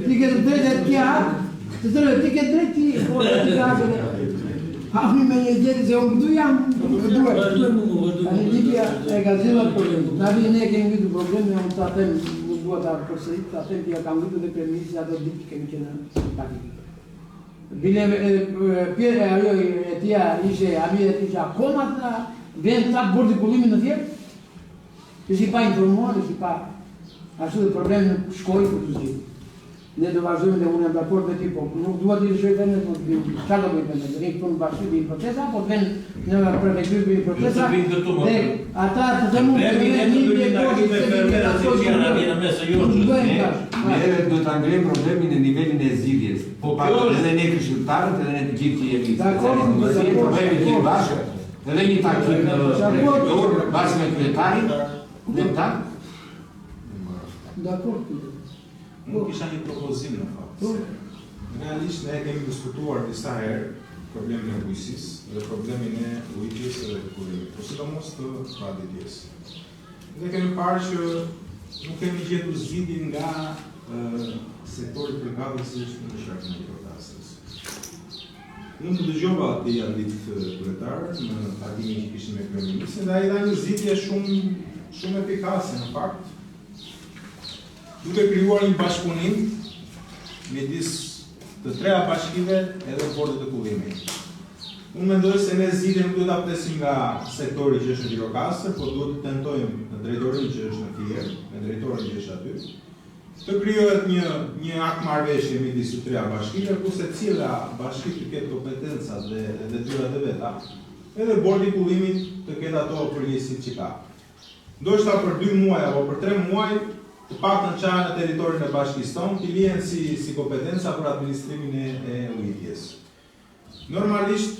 S1: Ti ke të drejt e të kja hapë. Të tërë, ti ke drejt ti. Hapëmi me një gjithë, se unë këtu jam. Ani Lipja e ka zillat problemit. Na vi ne kemi vitu problemi, unë të atem, nuk duha të përsërit, të atem që kam vitu dhe premisi, ato ditë që kemi qenë takit. Bine, ajo e tia ishe, amire e tisha akoma të vend të bërdi kullimin në tjerë, që si pa informuar, si pa ashtu dhe problemi në shkoj për të zhjitë. Ne do vazhdojmë dhe unë e raport me ti, po nuk duha të ishoj të në të bëjmë, qa do bëjmë të në, dhe këtu në bashkë bëjmë procesa, po të venë në prefektur bëjmë procesa, dhe ata të të mund të bëjmë një
S3: Ne do të angrejmë problemin në nivelin e zgjidhjes, edhe ne këshilltarët, edhe ne të gjithë që jemi. Problemi të bashkë, edhe një takim në bashkë me kryetarin, dhe ta?
S1: Dakor.
S11: Nuk isha një propozim në fakt. Realisht ne kemi diskutuar disa herë problemin e bujqësisë dhe problemin e ujitjes dhe kurimit, por sidomos të paditjes. Ne kemi parë që nuk kemi gjetur zgjidhje nga sektori privat si është në shkak të protestës. Unë të dëgjova atë janë ditë kryetarë në takimin që kishim me kryeministrin dhe ai dha një zgjidhje shumë efikase në fakt, duke krijuar një bashkëpunim midis të treja bashkive edhe bordit të kullimit. Unë mendoj se ne zgjidhjen nuk duhet ta presim nga sektori që është në Gjirokastër, por duhet të tentojmë në drejtorinë që është në Fier, me drejtorin që është aty, të krijohet një akt marrëveshje midis të treja bashkive, ku secila bashki të ketë kompetencat dhe detyrat e veta, edhe bordi i kullimit të ketë ato përgjegjësitë që ka. Ndoshta për 2 muaj apo për 3 muaj, të paktën çfarë në territorin e bashkisë tonë, të lihen si kompetenca për administrimin e ujitjes. Normalisht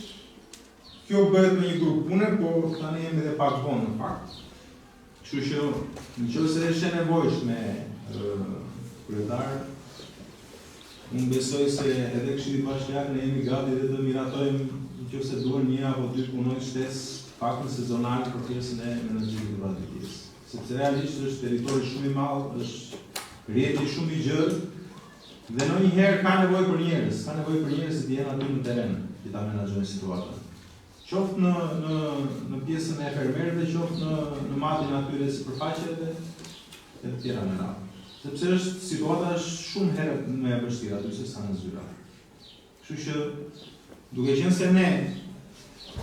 S11: kjo bëhet me një grup pune, por tani jemi edhe pak vonë në fakt. Kështu që nëse është e nevojshme kryetar, unë besoj se edhe Këshilli Bashkiak ne jemi gati dhe të miratojmë nëse duhen 1 apo 2 punonjës shtesë paktën sezonal për pjesën e menaxhimit të vazhdimit. Sepse realisht është territori shumë i madh, është rrjeti shumë i gjerë dhe ndonjëherë ka nevojë për njerëz, që të jenë aty në terren, që ta menaxhojnë situatën. Qoftë në pjesën e fermerëve, qoftë në matin atyre sipërfaqe dhe të tjera me radhë. Sepse situata është shumë herët më e vështirë aty se sa në zyra. Kështu që duke qenë se ne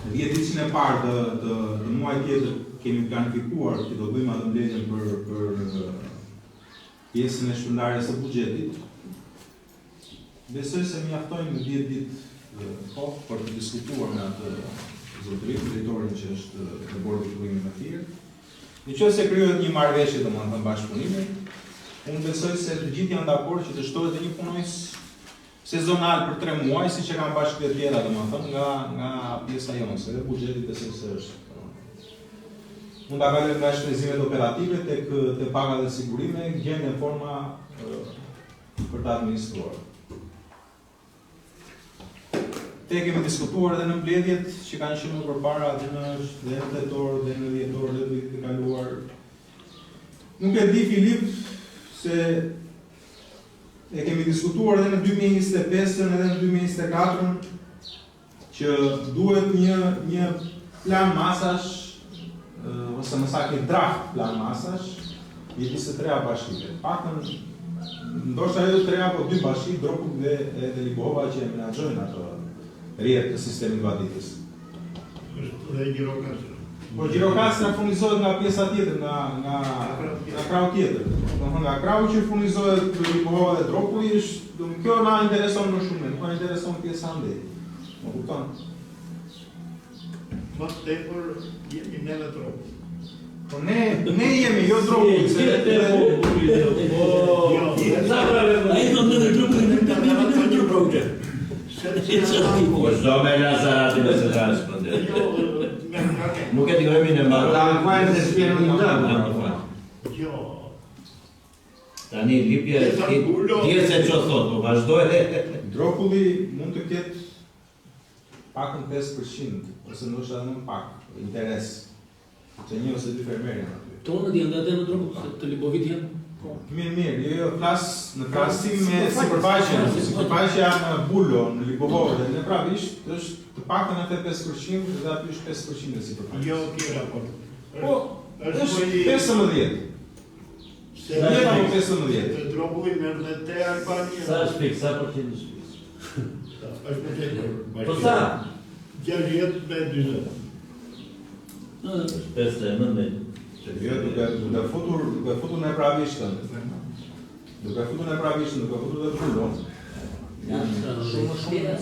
S11: në 10 ditën e parë të muajit tjetër kemi planifikuar që do bëjmë atë mbledhjen për pjesën e shpërndarjes së buxhetit, besoj se mjaftojnë në 10 ditë kohë për të diskutuar me atë zotërin, drejtorin që është në bordi i kullimit në Fier. Nëse krijohet një marrëveshje domethënë bashkëpunimi, unë besoj se të gjithë janë dakord që të shtohet një punonjës sezonal për 3 muaj, siç e kanë bashkitë tjera domethënë nga pjesa jonë, se dhe buxheti besoj se është. Mund ta kalojmë nga shpenzimet operative tek paga dhe sigurime, gjendën forma për të administruar. Te kemi diskutuar edhe në mbledhjet që kanë qenë më përpara dhe në tetor dhe në dhjetor dhe vitet e kaluar. Nuk e di Filip se e kemi diskutuar edhe në 2025-ën edhe në 2024-ën që duhet një plan masash ose më saktë një draft plan masash i disë 3 bashkive. Paktën ndoshta edhe 3 apo 2 bashki, Dropull dhe Libova që e menaxhojnë ato rrjet të sistemit vaditës.
S5: Është dhe Gjirokastra.
S11: Po Gjirokastra furnizohet nga pjesa tjetër, nga krau tjetër. Domethënë nga krau që furnizohet Libova dhe Dropulli është, kjo na intereson më shumë, nuk na intereson pjesa ndej. Më kupton?
S5: Më tepër jemi ne në Dropulli.
S11: Po ne jemi, jo Dropulli.
S4: Ai do të ndërtojë një projekt.
S2: Po çdo me Lazaratin e së respondent. Nuk e di në marrë.
S3: Ta vajnë të shpjenë një dëmë.
S5: Jo.
S2: Tani lipje tjerë se që thot, po vazhdoj.
S11: Dropulli mund të ketë pakën 5%, ose ndoshta edhe më pak interes. Se 1 ose 2 fermerë janë aty.
S4: Tonët janë dhe në Dropull, të Libovit janë?
S11: Mirë, jo flas në krahasim me sipërfaqja në Bulo, në Libovë dhe në Pravisht është të paktën atë 5% dhe aty është 5% e sipërfaqes.
S5: Jo, kira po.
S11: Po, është 15. Se jeta më 15.
S5: Të Dropulli merr dhe te Albania.
S2: Sa është fik, sa përqind është fik?
S5: Është më tepër.
S2: Po sa?
S5: 60 me 40.
S2: Është 59.
S11: Jo, duke futur në Pravishtën. Duke futur dhe Bulo. Janë shumë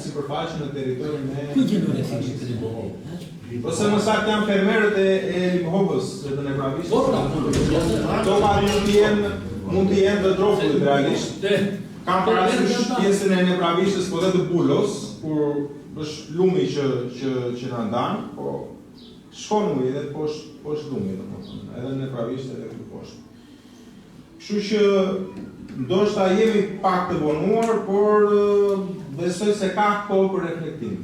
S11: sipërfaqe në territorin e
S4: Ku gjendon e fiksit të Libovë?
S11: Ose më saktë janë fermerët e Libovës edhe në Pravisht.
S4: Po,
S11: Topa mund të jenë të Dropullit realisht. Kam parasysh pjesën e Nepravishtës po dhe të Bulos, kur është lumi që na ndan, po shkon uji edhe poshtë lumi, domethënë, edhe në Nepravisht edhe këtu poshtë. Kështu që ndoshta jemi pak të vonuar, por besoj se ka kohë për reflektim.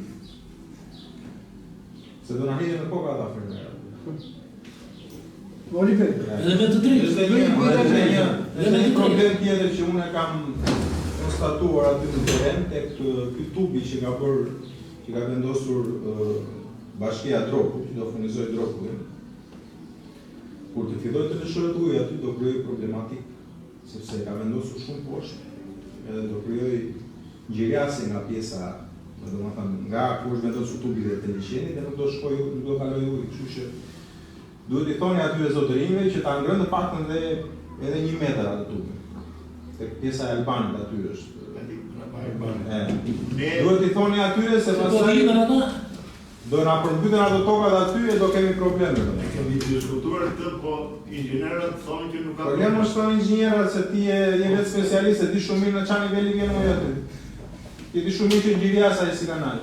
S11: Se do na hedhin në kokë ata fermerët.
S1: Oliver.
S4: Edhe me të drejtë.
S11: Është një problem tjetër që unë kam konstatuar aty në terren tek ky tubi që ka bërë që ka vendosur bashkia Droku, që do furnizoj Drokullin, kur të filloj të lëshohet uji aty do krijoj problematik, sepse ka vendosur shumë poshtë, edhe do krijoj ngjyrjasje nga pjesa, domethënë nga ku është vendosur tubi dhe të liçenit dhe nuk do shkojë, nuk do kalojë uji, kështu që duhet i thoni aty zotërinjve që ta ngrënë të paktën edhe 1 metër atë tubin. Tek pjesa e Albanit aty është. Duhet i thoni atyre se pastaj do na përmbyten ato tokat aty e do kemi probleme.
S8: Kemi diskutuar këtë, po inxhinierët thonë që nuk ka
S11: problemi. Është thonë inxhinierët se ti je vetë specialist, e di shumë mirë në çfarë niveli vjen uji aty. Ti di shumë mirë që ngjyrjasa e si kanal.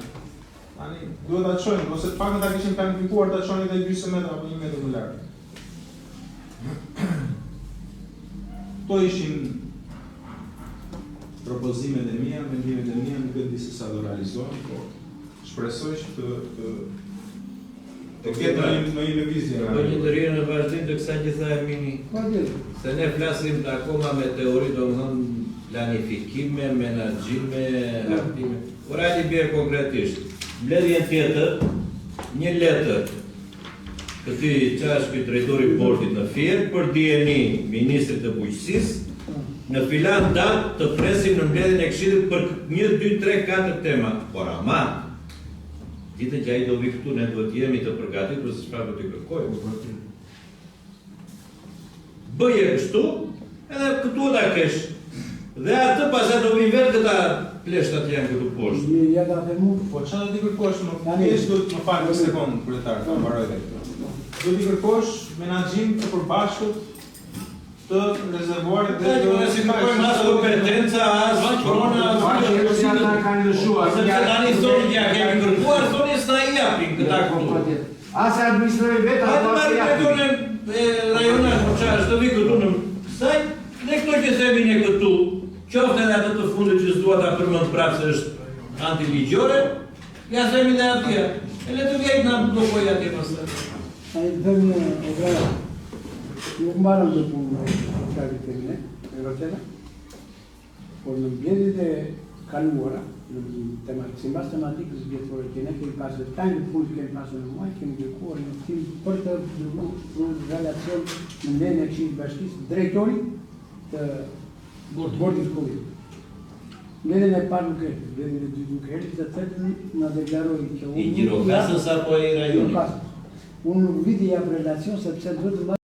S11: Tani duhet ta çojmë, ose të paktën ta kishim planifikuar ta çonin edhe 20 metra apo 1 metër më larg. Kto ishin propozimet e mia, mendimet e mia, nuk e di se sa do realizohen, po shpresoj që të ketë në një lëvizje.
S2: Për një ndërhyrje në vazhdim të kësaj që tha Ermini, se ne flasim akoma me teori, domethënë planifikime, menaxhime, aktime. Por hajde bjerë konkretisht. Mbledhjen tjetër, një letër këti qash këtë drejtori portit në Fier për dieni ministrit të bujqësisë, në filan datë të presim në mbledhjen e Këshillit për 1, 2, 3, 4 tema. Por ama, ditën që ai do vi këtu, ne duhet jemi të përgatitur se çfarë do t'i kërkojmë. Bëje kështu, edhe këtu ta kesh. Dhe atë pastaj do vinë vetë këta pleshtat janë këtu poshtë.
S1: Ja da themu.
S11: Po çfarë do t'i kërkosh më? Thjesht do të më fal një sekond kryetar, ta mbaroj këtë. Do t'i kërkosh menaxhim të përbashkët të rezervuarit dhe
S2: do të kërkojmë as kompetenca, as korona, sepse tani thonë ja kemi kërkuar, thonë se ai japin këta këtu.
S1: As administrojë vetë apo
S2: as japin. Rajonal çfarë do vi këtu në kësaj, ne këto që themi ne këtu, qoftë edhe ato të fundit që s'dua ta përmend prapë se është antiligjore, ja themi ne atje. E le të vjen na blokoj atje pastaj.
S1: Ai dëmë obra. Nuk marrëm të punë në kërët e mine, e rotena, por në mbledhjet e kaluara, në simbas tematikës vjetore që ne kemi pasur tajnë të punë kemi pasur në muaj, kemi kërkuar një tim për të dërguar në relacion në mbledhjen e Këshillit të Bashkisë, drejtori të bordit kollektiv. Mbledhjen e parë nuk erdhi, mbledhjen e dytë nuk erdhi, të tretën na deklaroi që
S2: i Gjirokastës apo i rajonit.
S1: Unë nuk viti jap relacion sepse duhet të